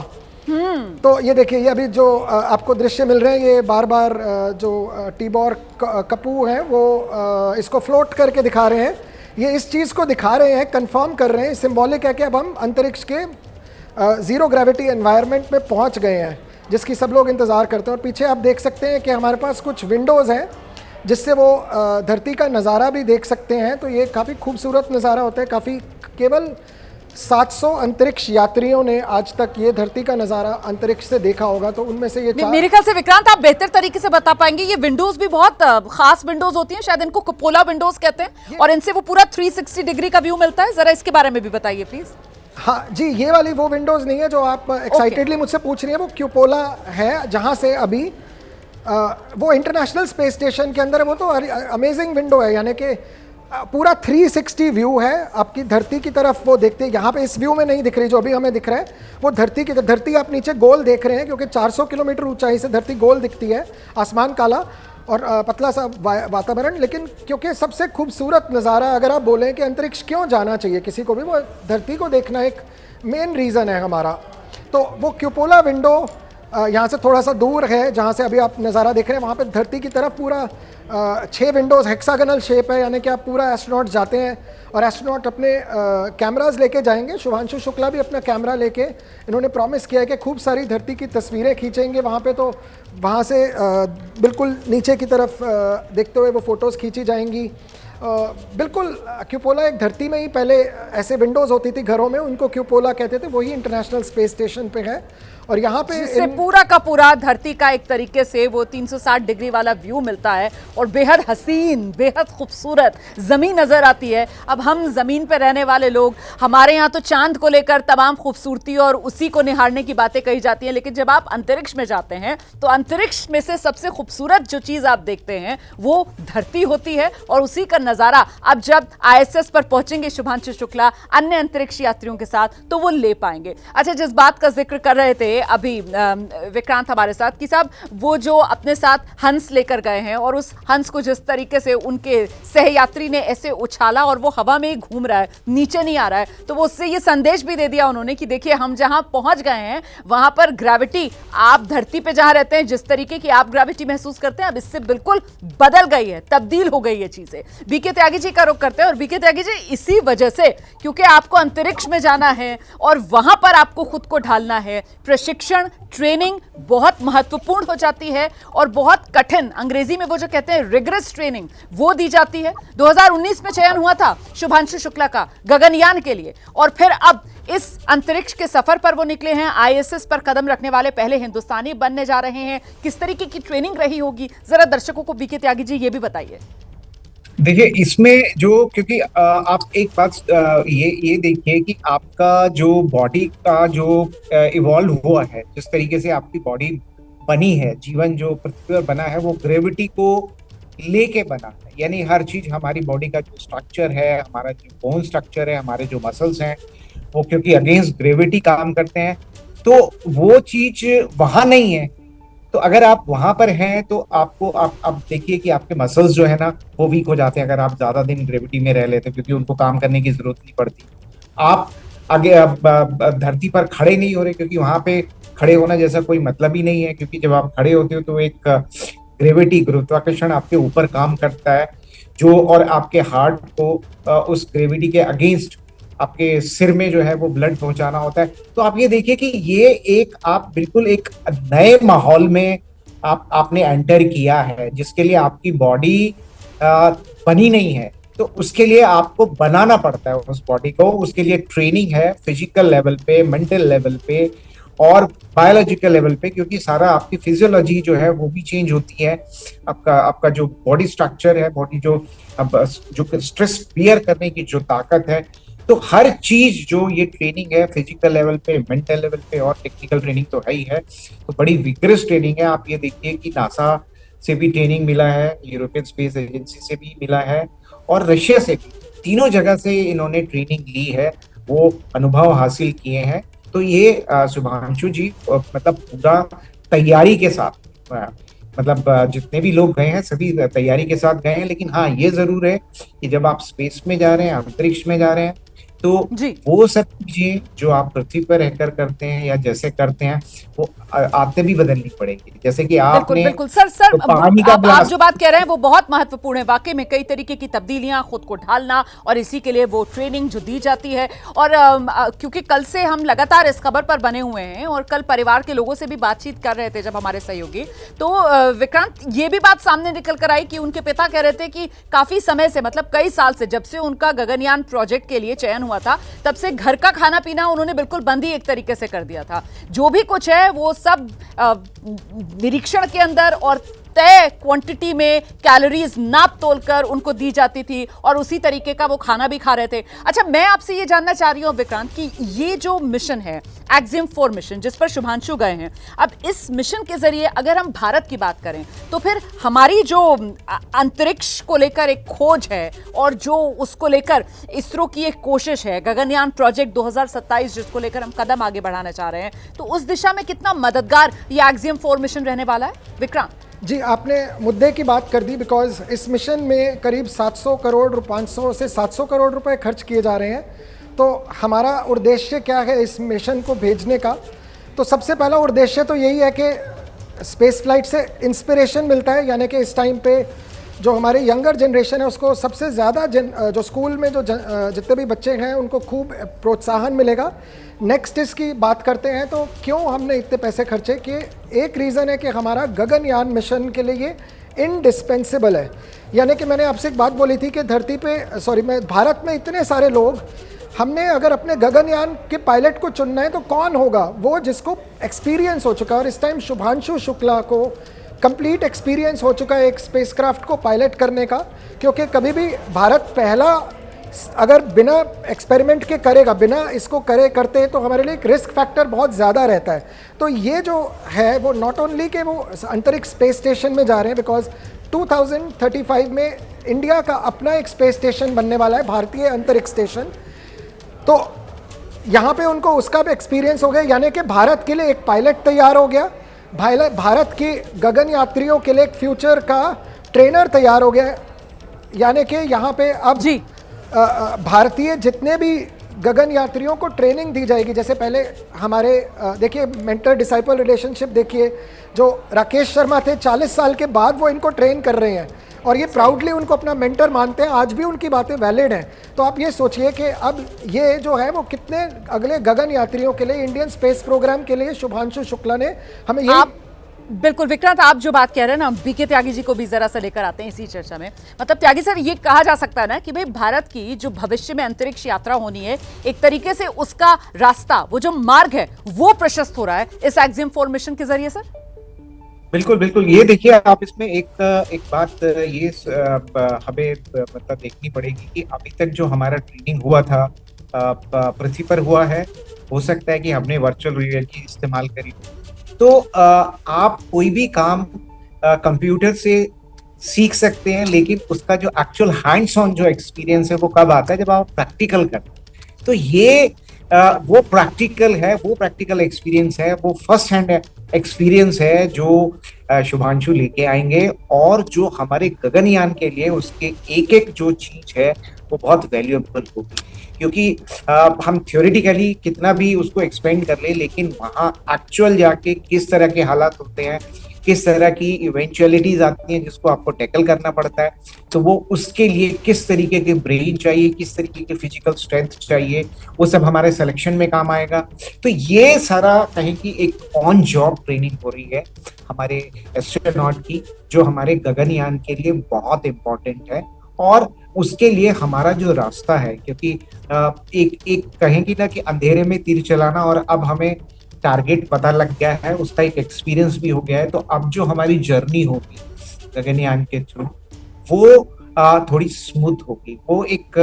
तो ये देखिए, ये अभी जो आपको दृश्य मिल रहे हैं, ये बार बार जो टीबोर कपू हैं वो इसको फ्लोट करके दिखा रहे हैं। ये इस चीज़ को दिखा रहे हैं, कंफर्म कर रहे हैं, सिंबॉलिक है कि अब हम अंतरिक्ष के ज़ीरो ग्रेविटी एनवायरनमेंट में पहुंच गए हैं, जिसकी सब लोग इंतज़ार करते हैं। और पीछे आप देख सकते हैं कि हमारे पास कुछ विंडोज़ हैं जिससे वो धरती का नज़ारा भी देख सकते हैं। तो ये काफ़ी खूबसूरत नज़ारा होता है। काफ़ी केवल 700 अंतरिक्ष यात्रियों ने आज तक ये धरती का नज़ारा अंतरिक्ष से देखा होगा, तो उनमें से ये मेरे ख्याल से विक्रांत आप बेहतर तरीके से बता पाएंगे। ये विंडोज भी बहुत खास विंडोज होती हैं, शायद इनको कुपोला विंडोज कहते हैं, और इनसे वो पूरा 360 डिग्री का व्यू मिलता है। जरा इसके बारे में भी बताइए प्लीज। हाँ जी, ये वाली वो विंडोज नहीं है जो आप एक्साइटेडली मुझसे पूछ रही है, वो क्यूपोला है जहाँ से अभी वो इंटरनेशनल स्पेस स्टेशन के अंदर। वो तो अमेजिंग विंडो है, यानी कि पूरा 360 व्यू है आपकी धरती की तरफ। वो देखते हैं, यहाँ पे इस व्यू में नहीं दिख रही जो अभी हमें दिख रहा है, वो धरती की। धरती आप नीचे गोल देख रहे हैं, क्योंकि 400 किलोमीटर ऊंचाई से धरती गोल दिखती है, आसमान काला। और पतला सा वातावरण, लेकिन क्योंकि सबसे खूबसूरत नज़ारा अगर आप बोलें कि अंतरिक्ष क्यों जाना चाहिए किसी को भी, वो धरती को देखना एक मेन रीज़न है हमारा। तो वो क्यूपोला विंडो यहाँ से थोड़ा सा दूर है, जहाँ से अभी आप नज़ारा देख रहे हैं, वहाँ पे धरती की तरफ पूरा 6 विंडोज़ हेक्सागोनल शेप है, यानी कि आप पूरा एस्ट्रोनॉट जाते हैं और एस्ट्रोनॉट अपने कैमराज लेके जाएंगे। शुभांशु शुक्ला भी अपना कैमरा लेके, इन्होंने प्रॉमिस किया है कि खूब सारी धरती की तस्वीरें खींचेंगे वहाँ पे, तो वहाँ से बिल्कुल नीचे की तरफ देखते हुए वो फ़ोटोज़ खींची जाएंगी। बिल्कुल क्यूपोला एक धरती में ही पहले ऐसे विंडोज़ होती थी घरों में, उनको क्यूपोला कहते थे, वही इंटरनेशनल स्पेस स्टेशन पे है। और यहाँ पे जिससे पूरा का पूरा धरती का एक तरीके से वो 360 डिग्री वाला व्यू मिलता है और बेहद हसीन, बेहद खूबसूरत ज़मीन नज़र आती है। अब हम ज़मीन पर रहने वाले लोग, हमारे यहाँ तो चांद को लेकर तमाम खूबसूरती और उसी को निहारने की बातें कही जाती हैं, लेकिन जब आप अंतरिक्ष में जाते हैं तो अंतरिक्ष में से सबसे खूबसूरत जो चीज़ आप देखते हैं वो धरती होती है, और उसी का नज़ारा अब जब ISS पर पहुंचेंगे शुभांशु शुक्ला अन्य अंतरिक्ष यात्रियों के साथ तो वो ले पाएंगे। अच्छा, जिस बात का जिक्र कर रहे थे अभी विक्रांत हमारे साथ कि साहब वो जो अपने साथ हंस लेकर गए हैं और उस हंस को जिस तरीके से उनके सहयात्री ने ऐसे उछाला और वो हवा में ही घूम रहा है, नीचे नहीं आ रहा है, तो वो उससे ये संदेश भी दे दिया उन्होंने कि देखिए हम जहां पहुंच गए हैं वहां पर ग्रेविटी, आप धरती पे जहां रहते हैं जिस तरीके की आप ग्रेविटी महसूस करते हैं अब इससे बिल्कुल बदल गई है, तब्दील हो गई है चीजें। बीके त्यागी जी का रुख करते हैं। और बीके त्यागी जी, इसी वजह से क्योंकि आपको अंतरिक्ष में जाना है और वहां पर आपको खुद को ढालना है, प्रशिक्षण, ट्रेनिंग बहुत महत्वपूर्ण हो जाती है और बहुत कठिन, अंग्रेजी में वो जो कहते हैं रिगरस ट्रेनिंग, वो दी जाती है। 2019 में चयन हुआ था शुभांशु शुक्ला का गगनयान के लिए, और फिर अब इस अंतरिक्ष के सफर पर वो निकले हैं। ISS पर कदम रखने वाले पहले हिंदुस्तानी बनने जा रहे हैं। किस तरीके की ट्रेनिंग रही होगी, जरा दर्शकों को बीके त्यागी जी ये भी बताइए। देखिए इसमें जो, क्योंकि आप एक बात ये देखिए कि आपका जो बॉडी का जो इवॉल्व हुआ है, जिस तरीके से आपकी बॉडी बनी है, जीवन जो पृथ्वी पर बना है वो ग्रेविटी को लेके बना है। यानी हर चीज, हमारी बॉडी का जो स्ट्रक्चर है, हमारा जो बोन स्ट्रक्चर है, हमारे जो मसल्स हैं, वो क्योंकि अगेंस्ट ग्रेविटी काम करते हैं, तो वो चीज वहां नहीं है। तो अगर आप वहां पर हैं तो आपको आप देखिए कि आपके मसल्स जो है ना वो वीक हो जाते हैं अगर आप ज्यादा दिन ग्रेविटी में रह लेते हैं, क्योंकि उनको काम करने की जरूरत नहीं पड़ती। आप आगे धरती पर खड़े नहीं हो रहे, क्योंकि वहां पे खड़े होना जैसा कोई मतलब ही नहीं है, क्योंकि जब आप खड़े होते हो तो एक ग्रेविटी, गुरुत्वाकर्षण आपके ऊपर काम करता है जो, और आपके हार्ट को उस ग्रेविटी के अगेंस्ट आपके सिर में जो है वो ब्लड पहुंचाना होता है। तो आप ये देखिए कि ये एक, आप बिल्कुल एक नए माहौल में आपने एंटर किया है, जिसके लिए आपकी बॉडी बनी नहीं है, तो उसके लिए आपको बनाना पड़ता है उस बॉडी को। उसके लिए ट्रेनिंग है फिजिकल लेवल पे, मेंटल लेवल पे और बायोलॉजिकल लेवल पे, क्योंकि सारा आपकी फिजियोलॉजी जो है वो भी चेंज होती है। आपका जो बॉडी स्ट्रक्चर है, बॉडी जो स्ट्रेस बियर करने की जो ताकत है, तो हर चीज जो ये ट्रेनिंग है फिजिकल लेवल पे, मेंटल लेवल पे और टेक्निकल ट्रेनिंग तो है ही है, तो बड़ी विग्रस ट्रेनिंग है। आप ये देखिए कि नासा से भी ट्रेनिंग मिला है, यूरोपियन स्पेस एजेंसी से भी मिला है और रशिया से भी, तीनों जगह से इन्होंने ट्रेनिंग ली है, वो अनुभव हासिल किए हैं। तो ये शुभांशु जी मतलब पूरा तैयारी के साथ, मतलब जितने भी लोग गए हैं सभी तैयारी के साथ गए हैं। लेकिन हाँ, ये जरूर है कि जब आप स्पेस में जा रहे हैं, अंतरिक्ष में जा रहे हैं, तो वो सब चीजें जो आप पृथ्वी पर रहकर करते हैं या जैसे करते हैं वो आते भी बदलनी पड़ेगी। जैसे कि आपने बिल्कुल सर तो पानी का आप जो बात कह रहे हैं वो बहुत महत्वपूर्ण है। वाकई में कई तरीके की तब्दीलियां, खुद को ढालना, और इसी के लिए वो ट्रेनिंग जो दी जाती है। और क्योंकि कल से हम लगातार इस खबर पर बने हुए हैं और कल परिवार के लोगों से भी बातचीत कर रहे थे जब हमारे सहयोगी, तो विक्रांत ये भी बात सामने निकल कर आई कि उनके पिता कह रहे थे कि काफी समय से, मतलब कई साल से, जब से उनका गगनयान प्रोजेक्ट के लिए चयन हुआ था तब से घर का खाना पीना उन्होंने बिल्कुल बंद ही एक तरीके से कर दिया था। जो भी कुछ है वो सब निरीक्षण के अंदर और तय क्वांटिटी में कैलोरीज नाप तोलकर उनको दी जाती थी और उसी तरीके का वो खाना भी खा रहे थे। अच्छा, मैं आपसे ये जानना चाह रही हूँ विक्रांत कि ये जो मिशन है एक्जिम 4 मिशन जिस पर शुभांशु गए हैं, अब इस मिशन के जरिए अगर हम भारत की बात करें तो फिर हमारी जो अंतरिक्ष को लेकर एक खोज है और जो उसको लेकर इसरो की एक कोशिश है, गगनयान प्रोजेक्ट 2027 जिसको लेकर हम कदम आगे बढ़ाना चाह रहे हैं, तो उस दिशा में कितना मददगार ये एक्जिम 4 मिशन रहने वाला है विक्रांत? जी, आपने मुद्दे की बात कर दी, बिकॉज इस मिशन में करीब 700 करोड़ 500 से 700 करोड़ रुपए खर्च किए जा रहे हैं। तो हमारा उद्देश्य क्या है इस मिशन को भेजने का? तो सबसे पहला उद्देश्य तो यही है कि स्पेस फ्लाइट से इंस्पिरेशन मिलता है, यानी कि इस टाइम पे जो हमारे यंगर जनरेशन है उसको सबसे ज़्यादा जो स्कूल में जो जितने भी बच्चे हैं उनको खूब प्रोत्साहन मिलेगा। नेक्स्ट इसकी बात करते हैं तो क्यों हमने इतने पैसे खर्चे, कि एक रीज़न है कि हमारा गगनयान मिशन के लिए ये इंडिस्पेंसिबल है। यानी कि मैंने आपसे एक बात बोली थी कि भारत में इतने सारे लोग, हमने अगर अपने गगनयान के पायलट को चुनना है तो कौन होगा? वो जिसको एक्सपीरियंस हो चुका है। और इस टाइम शुभांशु शुक्ला को कंप्लीट एक्सपीरियंस हो चुका है एक स्पेसक्राफ्ट को पायलट करने का, क्योंकि कभी भी भारत पहला अगर बिना एक्सपेरिमेंट के करेगा, बिना इसको करते तो हमारे लिए एक रिस्क फैक्टर बहुत ज़्यादा रहता है। तो ये जो है वो नॉट ओनली कि वो अंतरिक्ष स्पेस स्टेशन में जा रहे हैं, बिकॉज 2035 में इंडिया का अपना एक स्पेस स्टेशन बनने वाला है, भारतीय अंतरिक्ष स्टेशन। तो यहाँ पे उनको उसका भी एक्सपीरियंस हो गया, यानी कि भारत के लिए एक पायलट तैयार हो गया, भारत के गगन यात्रियों के लिए एक फ्यूचर का ट्रेनर तैयार हो गया। यानी कि यहाँ पे अब जी भारतीय जितने भी गगन यात्रियों को ट्रेनिंग दी जाएगी, जैसे पहले हमारे देखिए मेंटर डिसाइपल रिलेशनशिप देखिए, जो राकेश शर्मा थे 40 साल के बाद वो इनको ट्रेन कर रहे हैं और ये प्राउडली उनको अपना मेंटर मानते हैं, आज भी उनकी बातें वैलिड हैं। तो आप ये सोचिए कि अब ये जो है वो कितने अगले गगन यात्रियों के लिए, इंडियन स्पेस प्रोग्राम के लिए शुभांशु शुक्ला ने हमें ये बिल्कुल विक्रांत, आप जो बात कह रहे हैं ना, बीके त्यागी जी को भी जरा सा लेकर आते हैं इसी चर्चा में। मतलब त्यागी सर, ये कहा जा सकता है ना कि भाई भारत की जो भविष्य में अंतरिक्ष यात्रा होनी है, एक तरीके से उसका रास्ता, वो जो मार्ग है वो प्रशस्त हो रहा है इस एक्सिम 4 मिशन के जरिए सर। बिल्कुल बिल्कुल, ये देखिए आप इसमें एक बात ये हमें मतलब देखनी पड़ेगी कि अभी तक जो हमारा ट्रेनिंग हुआ था पृथ्वी पर हुआ है, हो सकता है कि हमने वर्चुअल रियलिटी इस्तेमाल करी। तो आप कोई भी काम कंप्यूटर से सीख सकते हैं, लेकिन उसका जो एक्चुअल हैंड्स ऑन जो एक्सपीरियंस है वो कब आता है? जब आप प्रैक्टिकल करते हैं। तो ये वो प्रैक्टिकल एक्सपीरियंस है, वो फर्स्ट हैंड एक्सपीरियंस है जो शुभांशु लेके आएंगे, और जो हमारे गगनयान के लिए उसके एक जो चीज है वो बहुत वैल्यूएबल होगी। क्योंकि हम थ्योरेटिकली कितना भी उसको एक्सपेंड कर ले, लेकिन वहाँ एक्चुअल जाके किस तरह के हालात होते हैं, किस तरह की इवेंचुअलिटीज आती हैं जिसको आपको टैकल करना पड़ता है, तो वो उसके लिए किस तरीके के ब्रेन चाहिए, किस तरीके की फिजिकल स्ट्रेंथ चाहिए, वो सब हमारे सिलेक्शन में काम आएगा। तो ये सारा कहें कि एक ऑन जॉब ट्रेनिंग हो रही है हमारे एस्ट्रोनॉट की, जो हमारे गगनयान के लिए बहुत इम्पोर्टेंट है। और उसके लिए हमारा जो रास्ता है, क्योंकि एक कहेंगे ना कि अंधेरे में तीर चलाना, और अब हमें टारगेट पता लग गया है, उसका एक एक्सपीरियंस भी हो गया है। तो अब जो हमारी जर्नी होगी गगनयान के थ्रू वो थोड़ी स्मूथ होगी, वो एक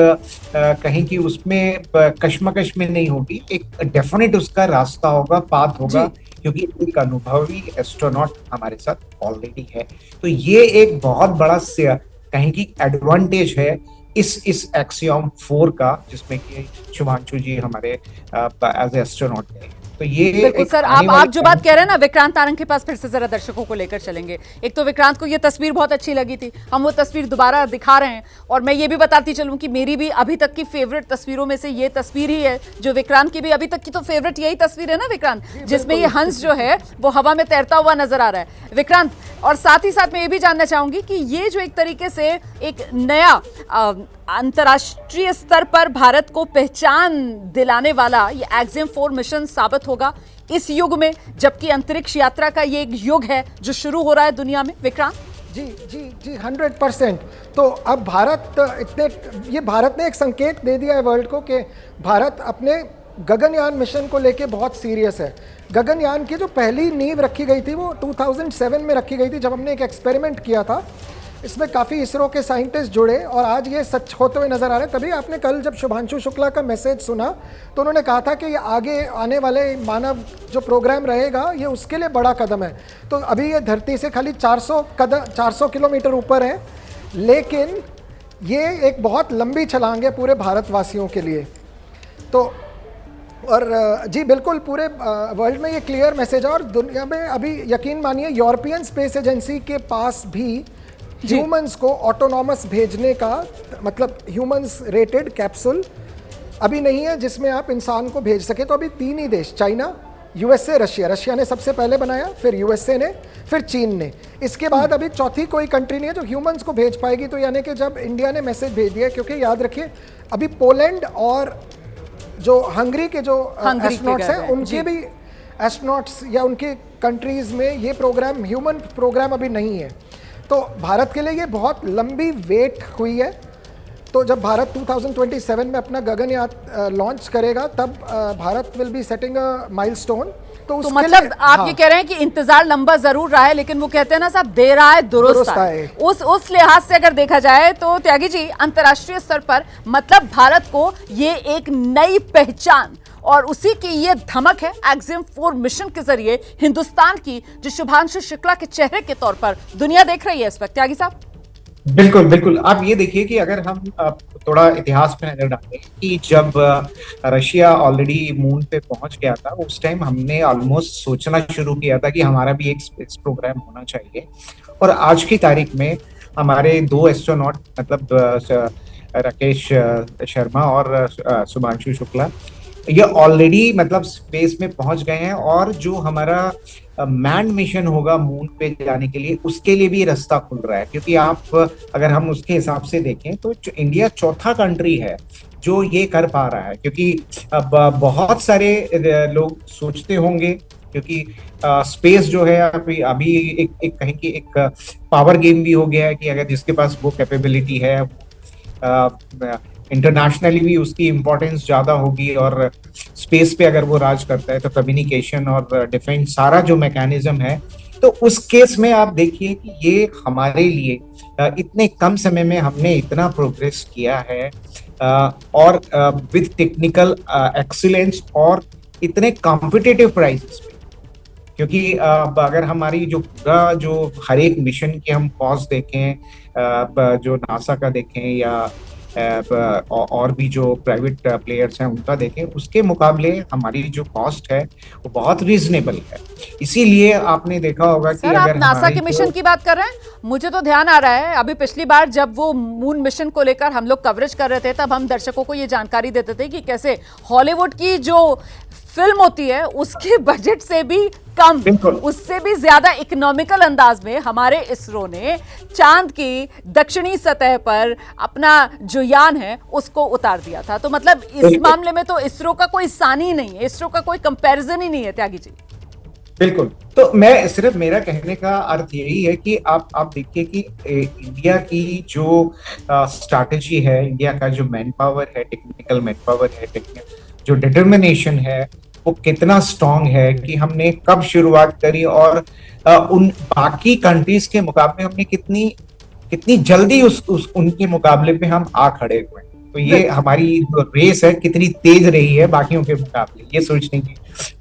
कहें कि उसमें कश्मकश में नहीं होगी, एक डेफिनेट उसका रास्ता होगा, पाथ होगा, क्योंकि एक अनुभवी एस्ट्रोनॉट हमारे साथ ऑलरेडी है। तो ये एक बहुत बड़ा कहें कि एडवांटेज है इस एक्सियम 4 का, जिसमें कि शुभांशु जी हमारे एज एस्ट्रोनॉट है। तो ये बिल्कुल सर, आप जो बात कह रहे हैं ना, विक्रांत तारंग के पास फिर से जरा दर्शकों को लेकर चलेंगे। एक तो विक्रांत को ये तस्वीर बहुत अच्छी लगी थी, हम वो तस्वीर दोबारा दिखा रहे हैं, और मैं ये भी बताती चलूं कि मेरी भी अभी तक की फेवरेट तस्वीरों में से ये तस्वीर ही है, जो विक्रांत की भी अभी तक की तो फेवरेट यही तस्वीर है ना विक्रांत, जिसमें ये हंस जो है वो हवा में तैरता हुआ नजर आ रहा है विक्रांत। और साथ ही साथ मैं ये भी जानना चाहूंगी कि ये जो एक तरीके से एक नया अंतर्राष्ट्रीय स्तर पर भारत को पहचान दिलाने वाला ये एक्सिम 4 मिशन साबित होगा इस युग में, जबकि अंतरिक्ष यात्रा का ये एक युग है जो शुरू हो रहा है दुनिया में विक्रांत। जी 100%। तो अब भारत ने एक संकेत दे दिया है वर्ल्ड को कि भारत अपने गगनयान मिशन को लेके बहुत सीरियस है। गगनयान की जो पहली नींव रखी गई थी वो 2007 में रखी गई थी, जब हमने एक एक्सपेरिमेंट किया था। इसमें काफ़ी इसरो के साइंटिस्ट जुड़े और आज ये सच होते हुए नजर आ रहे हैं। तभी आपने कल जब शुभांशु शुक्ला का मैसेज सुना तो उन्होंने कहा था कि ये आगे आने वाले मानव जो प्रोग्राम रहेगा ये उसके लिए बड़ा कदम है। तो अभी ये धरती से खाली 400 किलोमीटर ऊपर है, लेकिन ये एक बहुत लंबी छलांग है पूरे भारतवासियों के लिए। तो और जी बिल्कुल, पूरे वर्ल्ड में ये क्लियर मैसेज है। और दुनिया में अभी यकीन मानिए यूरोपियन स्पेस एजेंसी के पास भी ह्यूमंस को ऑटोनॉमस भेजने का, मतलब ह्यूमंस रेटेड कैप्सूल अभी नहीं है जिसमें आप इंसान को भेज सके। तो अभी 3 ही देश, चाइना, यूएसए, रशिया ने सबसे पहले बनाया, फिर यूएसए ने, फिर चीन ने। इसके बाद अभी चौथी कोई कंट्री नहीं है जो ह्यूमंस को भेज पाएगी। तो यानी कि जब इंडिया ने मैसेज भेज दिया, क्योंकि याद रखिए अभी पोलैंड और जो हंगरी के जो एस्ट्रोनॉट्स हैं उनके भी एस्ट्रोनॉट्स या उनके कंट्रीज़ में ये प्रोग्राम, ह्यूमन प्रोग्राम अभी नहीं है। तो भारत के लिए ये बहुत लंबी वेट हुई है। तो जब भारत 2027 में अपना गगनयान लॉन्च करेगा तब Bharat will be setting a milestone. तो मतलब आप ये कह रहे हैं कि इंतजार लंबा जरूर रहा है, लेकिन वो कहते हैं ना साहब, देर आए दुरुस्त आए। उस लिहाज से अगर देखा जाए तो त्यागी जी, अंतर्राष्ट्रीय स्तर पर मतलब भारत को ये एक नई पहचान और उसी की ये धमक है एक्सिम 4 मिशन के जरिए हिंदुस्तान की, जो शुभांशु शुक्ला के चेहरे के तौर पर दुनिया देख रही है इस वक्त। त्यागी साहब बिल्कुल बिल्कुल, आप ये देखिए कि अगर हम थोड़ा इतिहास में नजर डालें कि जब रशिया ऑलरेडी मून पे पहुंच गया था, उस टाइम हमने ऑलमोस्ट सोचना शुरू किया था कि हमारा भी एक स्पेस प्रोग्राम होना चाहिए। और आज की तारीख में हमारे 2 एस्ट्रोनॉट, मतलब राकेश शर्मा और शुभांशु शुक्ला, ये ऑलरेडी मतलब स्पेस में पहुंच गए हैं। और जो हमारा मैन मिशन होगा मून पे जाने के लिए, उसके लिए भी रास्ता खुल रहा है। क्योंकि आप अगर हम उसके हिसाब से देखें तो इंडिया चौथा कंट्री है जो ये कर पा रहा है। क्योंकि अब बहुत सारे लोग सोचते होंगे, क्योंकि स्पेस जो है अभी एक कहें कि एक पावर गेम भी हो गया है कि अगर जिसके पास वो कैपेबिलिटी है, इंटरनेशनली भी उसकी इम्पोर्टेंस ज्यादा होगी। और स्पेस पे अगर वो राज करता है तो कम्युनिकेशन और डिफेंस सारा जो मैकेनिज्म है, तो उस केस में आप देखिए कि ये हमारे लिए इतने कम समय में हमने इतना प्रोग्रेस किया है, और विद टेक्निकल एक्सीलेंस और इतने कॉम्पिटिटिव प्राइसेस पे। क्योंकि अगर हमारी जो हर एक मिशन की हम कॉस्ट देखें, जो नासा का देखें या और भी जो प्राइवेट प्लेयर्स हैं उनका देखें, उसके मुकाबले हमारी जो कॉस्ट है वो बहुत रीजनेबल है। इसीलिए आपने देखा होगा कि अगर आप नासा के मिशन की बात कर रहे हैं, मुझे तो ध्यान आ रहा है अभी पिछली बार जब वो मून मिशन को लेकर हम लोग कवरेज कर रहे थे, तब हम दर्शकों को ये जानकारी देते थे कि कैसे हॉलीवुड की जो फिल्म होती है उसके बजट से भी कम, उससे भी ज्यादा इकोनॉमिकल अंदाज में हमारे इसरो ने चांद की दक्षिणी सतह पर अपना जो यान है उसको उतार दिया था। तो मतलब इस मामले में तो इसरो का कोई सानी नहीं है, इसरो का कोई कंपैरिजन ही नहीं है। त्यागी जी बिल्कुल, तो मैं सिर्फ, मेरा कहने का अर्थ यही है कि आप देखिए कि इंडिया की जो स्ट्रैटेजी है, इंडिया का जो मैन पावर है, टेक्निकल मैन पावर है, जो डिटर्मिनेशन है, वो कितना स्ट्रांग है कि हमने कब शुरुआत करी और उन बाकी कंट्रीज के मुकाबले हमने कितनी जल्दी उनके मुकाबले पे हम आ खड़े हुए। तो ये हमारी जो रेस है कितनी तेज रही है बाकियों के मुकाबले, ये सोचने की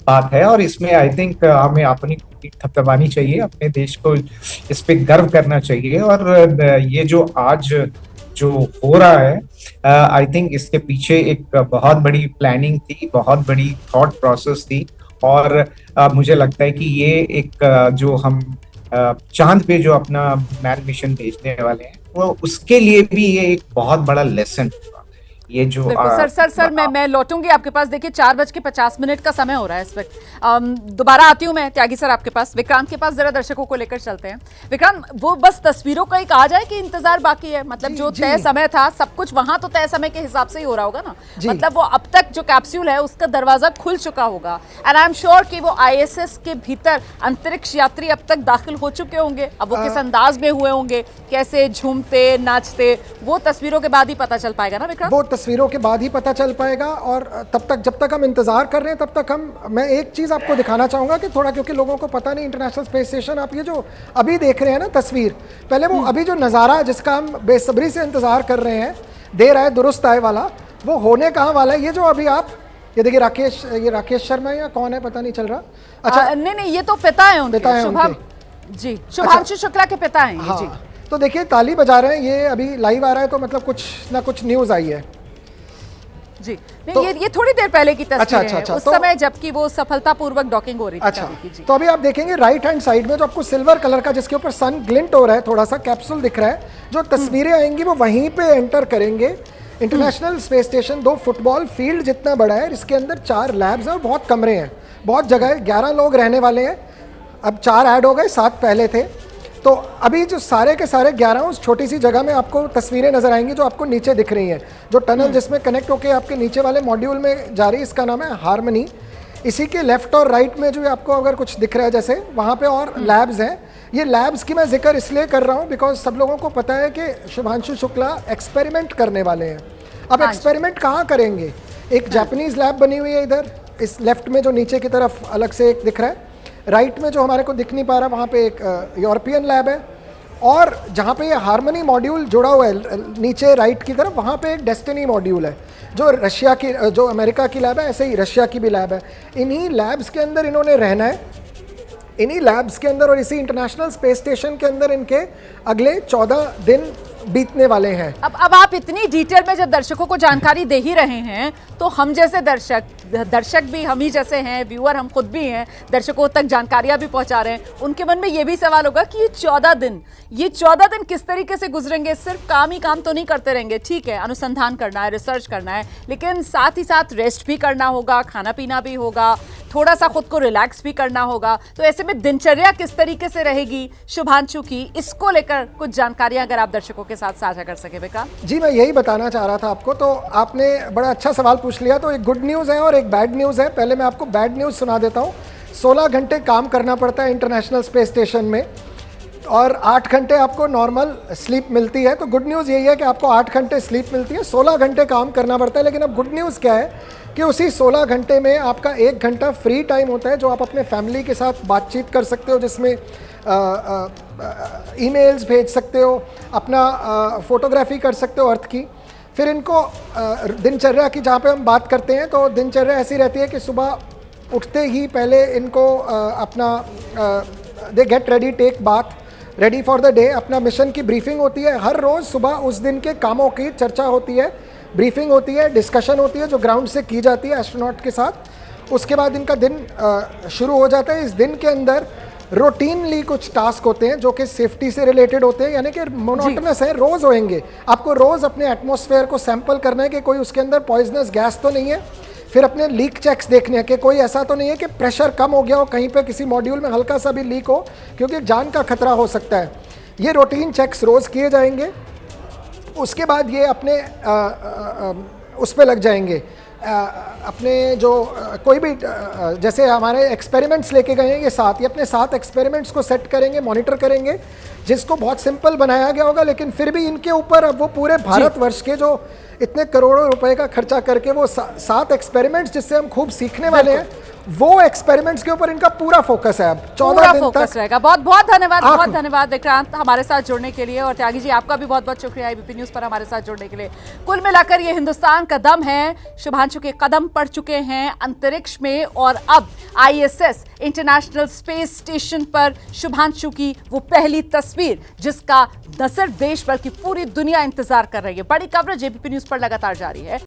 बात है। और इसमें आई थिंक हमें अपनी थपथपानी चाहिए, अपने देश को इस पे गर्व करना चाहिए। और ये जो आज जो हो रहा है, आई थिंक इसके पीछे एक बहुत बड़ी प्लानिंग थी, बहुत बड़ी थॉट प्रोसेस थी। और मुझे लगता है कि ये एक जो हम चांद पे जो अपना मैन मिशन भेजने वाले हैं, वो उसके लिए भी ये एक बहुत बड़ा लेसन होगा। ये जो सर मैं लौटूंगी आपके पास। देखिए 4:50 का समय हो रहा है इस वक्त। दोबारा आती हूँ मैं त्यागी सर आपके पास, विक्रांत के पास जरा दर्शकों को लेकर चलते हैं। विक्रांत, वो बस तस्वीरों का ही कहा जाए कि इंतजार बाकी है, मतलब जो तय समय था सब कुछ वहां तो तय समय के हिसाब से ही हो रहा होगा ना, मतलब वो अब तक जो कैप्सूल है उसका दरवाजा खुल चुका होगा। एंड आई एम श्योर कि वो ISS के भीतर अंतरिक्ष यात्री अब तक दाखिल हो चुके होंगे। अब वो किस अंदाज में हुए होंगे, कैसे झूमते नाचते, वो तस्वीरों के बाद ही पता चल पाएगा ना विक्रांत? तस्वीरों के बाद ही पता चल पाएगा। और तब तक, जब तक हम इंतजार कर रहे हैं, तब तक मैं एक चीज़ आपको दिखाना चाहूँगा कि थोड़ा, क्योंकि लोगों को पता नहीं, इंटरनेशनल स्पेस स्टेशन आप ये जो अभी देख रहे हैं ना तस्वीर, पहले वो अभी जो नज़ारा जिसका हम बेसब्री से इंतजार कर रहे हैं, देर आए दुरुस्त आए वाला, वो होने कहाँ वाला है। ये जो अभी आप ये देखिए राकेश शर्मा या कौन है पता नहीं चल रहा। अच्छा नहीं, ये तो पिता है उनके, शुभांशु शुक्ला के पिता हैं। हाँ, तो देखिए ताली बजा रहे हैं, ये अभी लाइव आ रहा है, तो मतलब कुछ ना कुछ न्यूज़ आई है। जी नहीं, तो, ये थोड़ी देर पहले की तस्वीर है। उस तो, समय जबकि वो सफलतापूर्वक डॉकिंग हो रही थी। अच्छा, तो अभी आप देखेंगे राइट हैंड साइड में जो आपको सिल्वर कलर का जिसके ऊपर सन ग्लिंट हो रहा है, थोड़ा सा कैप्सूल दिख रहा है, जो तस्वीरें आएंगी वो वहीं पे एंटर करेंगे। International space station 2 football field जितना बड़ा है, इसके अंदर 4 लैब्स हैं और बहुत कमरे हैं, बहुत जगह है, 11 लोग रहने वाले हैं। अब 4 ऐड हो गए, 7 पहले थे। तो अभी जो सारे के सारे 11 उस छोटी सी जगह में आपको तस्वीरें नजर आएंगी जो आपको नीचे दिख रही हैं। जो टनल जिसमें कनेक्ट होकर आपके नीचे वाले मॉड्यूल में जा रही है, इसका नाम है हार्मनी। इसी के लेफ्ट और राइट में जो आपको अगर कुछ दिख रहा है जैसे, वहाँ पे और लैब्स हैं। ये लैब्स की मैं जिक्र इसलिए कर रहा हूँ बिकॉज सब लोगों को पता है कि शुभांशु शुक्ला एक्सपेरिमेंट करने वाले हैं। अब एक्सपेरिमेंट कहाँ करेंगे? एक जापानीज लैब बनी हुई है इधर, इस लेफ्ट में जो नीचे की तरफ अलग से एक दिख रहा है। राइट में जो हमारे को दिख नहीं पा रहा, वहाँ पे एक यूरोपियन लैब है। और जहाँ पे ये हार्मनी मॉड्यूल जुड़ा हुआ है नीचे राइट की तरफ, वहाँ पे एक डेस्टिनी मॉड्यूल है जो रशिया की, जो अमेरिका की लैब है, ऐसे ही रशिया की भी लैब है। इन्हीं लैब्स के अंदर इन्होंने रहना है, इन्हीं लैब्स के अंदर और इसी इंटरनेशनल स्पेस स्टेशन के अंदर इनके अगले 14 दिन बीतने वाले हैं। अब आप इतनी डिटेल में जब दर्शकों को जानकारी दे ही रहे हैं, तो हम जैसे दर्शक भी हम ही जैसे हैं, व्यूअर हम खुद भी हैं, दर्शकों तक जानकारियां भी पहुंचा रहे हैं। उनके मन में ये भी सवाल होगा कि ये 14 दिन किस तरीके से गुजरेंगे? सिर्फ काम ही काम तो नहीं करते रहेंगे, ठीक है, अनुसंधान करना है, रिसर्च करना है, लेकिन साथ ही साथ रेस्ट भी करना होगा, खाना पीना भी होगा, थोड़ा सा खुद को रिलैक्स भी करना होगा। तो ऐसे में दिनचर्या किस तरीके से रहेगी शुभांशु की, इसको लेकर कुछ जानकारियां अगर आप दर्शकों के साथ साझा कर सके। विकास जी, मैं यही बताना चाह रहा था आपको, तो आपने बड़ा अच्छा सवाल पूछ लिया। तो एक गुड न्यूज़ है और एक बैड न्यूज़ है। पहले मैं आपको बैड न्यूज़ सुना देता हूँ। 16 घंटे काम करना पड़ता है इंटरनेशनल स्पेस स्टेशन में और 8 घंटे आपको नॉर्मल स्लीप मिलती है। तो गुड न्यूज़ यही है कि आपको 8 घंटे स्लीप मिलती है, 16 घंटे काम करना पड़ता है। लेकिन अब गुड न्यूज़ क्या है कि उसी 16 घंटे में आपका 1 घंटा फ्री टाइम होता है जो आप अपने फैमिली के साथ बातचीत कर सकते हो, जिसमें ईमेल्स भेज सकते हो, अपना फोटोग्राफी कर सकते हो अर्थ की। फिर इनको दिनचर्या की जहाँ पे हम बात करते हैं, तो दिनचर्या ऐसी रहती है कि सुबह उठते ही पहले इनको अपना they get ready, take bath, ready for the day. अपना मिशन की ब्रीफिंग होती है हर रोज़ सुबह, उस दिन के कामों की चर्चा होती है, ब्रीफिंग होती है, डिस्कशन होती है जो ग्राउंड से की जाती है एस्ट्रोनॉट के साथ। उसके बाद इनका दिन शुरू हो जाता है। इस दिन के अंदर रूटीनली कुछ टास्क होते हैं जो कि सेफ्टी से रिलेटेड होते हैं, यानी कि मोनोटोनस है, रोज़ होएंगे। आपको रोज़ अपने एटमॉस्फेयर को सैंपल करना है कि कोई उसके अंदर पॉइजनस गैस तो नहीं है। फिर अपने लीक चेक्स देखने हैं कि कोई ऐसा तो नहीं है कि प्रेशर कम हो गया हो, कहीं पे किसी मॉड्यूल में हल्का सा भी लीक हो, क्योंकि जान का खतरा हो सकता है। ये रूटीन चेक्स रोज़ किए जाएंगे। उसके बाद ये अपने उस पे लग जाएंगे, अपने जो कोई भी जैसे हमारे एक्सपेरिमेंट्स लेके गए हैं ये 7, ये अपने 7 एक्सपेरिमेंट्स को सेट करेंगे, मॉनिटर करेंगे, जिसको बहुत सिंपल बनाया गया होगा। लेकिन फिर भी इनके ऊपर अब वो पूरे भारतवर्ष के जो इतने करोड़ों रुपए का खर्चा करके वो 7 एक्सपेरिमेंट्स जिससे हम खूब सीखने वाले हैं, वो एक्सपेरिमेंट्स के ऊपर इनका पूरा फोकस है। अब 14 दिन फोकस रहेगा। बहुत बहुत धन्यवाद, बहुत धन्यवाद विक्रांत हमारे साथ जुड़ने के लिए, और त्यागी जी आपका भी बहुत बहुत शुक्रिया एबीपी न्यूज पर हमारे साथ जुड़ने के लिए। कुल मिलाकर ये हिंदुस्तान का दम है, शुभांशु के कदम पड़ चुके हैं अंतरिक्ष में, और अब ISS इंटरनेशनल स्पेस स्टेशन पर शुभांशु की वो पहली तस्वीर, जिसका न सिर्फ देश बल्कि पूरी दुनिया इंतजार कर रही है। बड़ी कवरेज एबीपी न्यूज पर लगातार जारी है।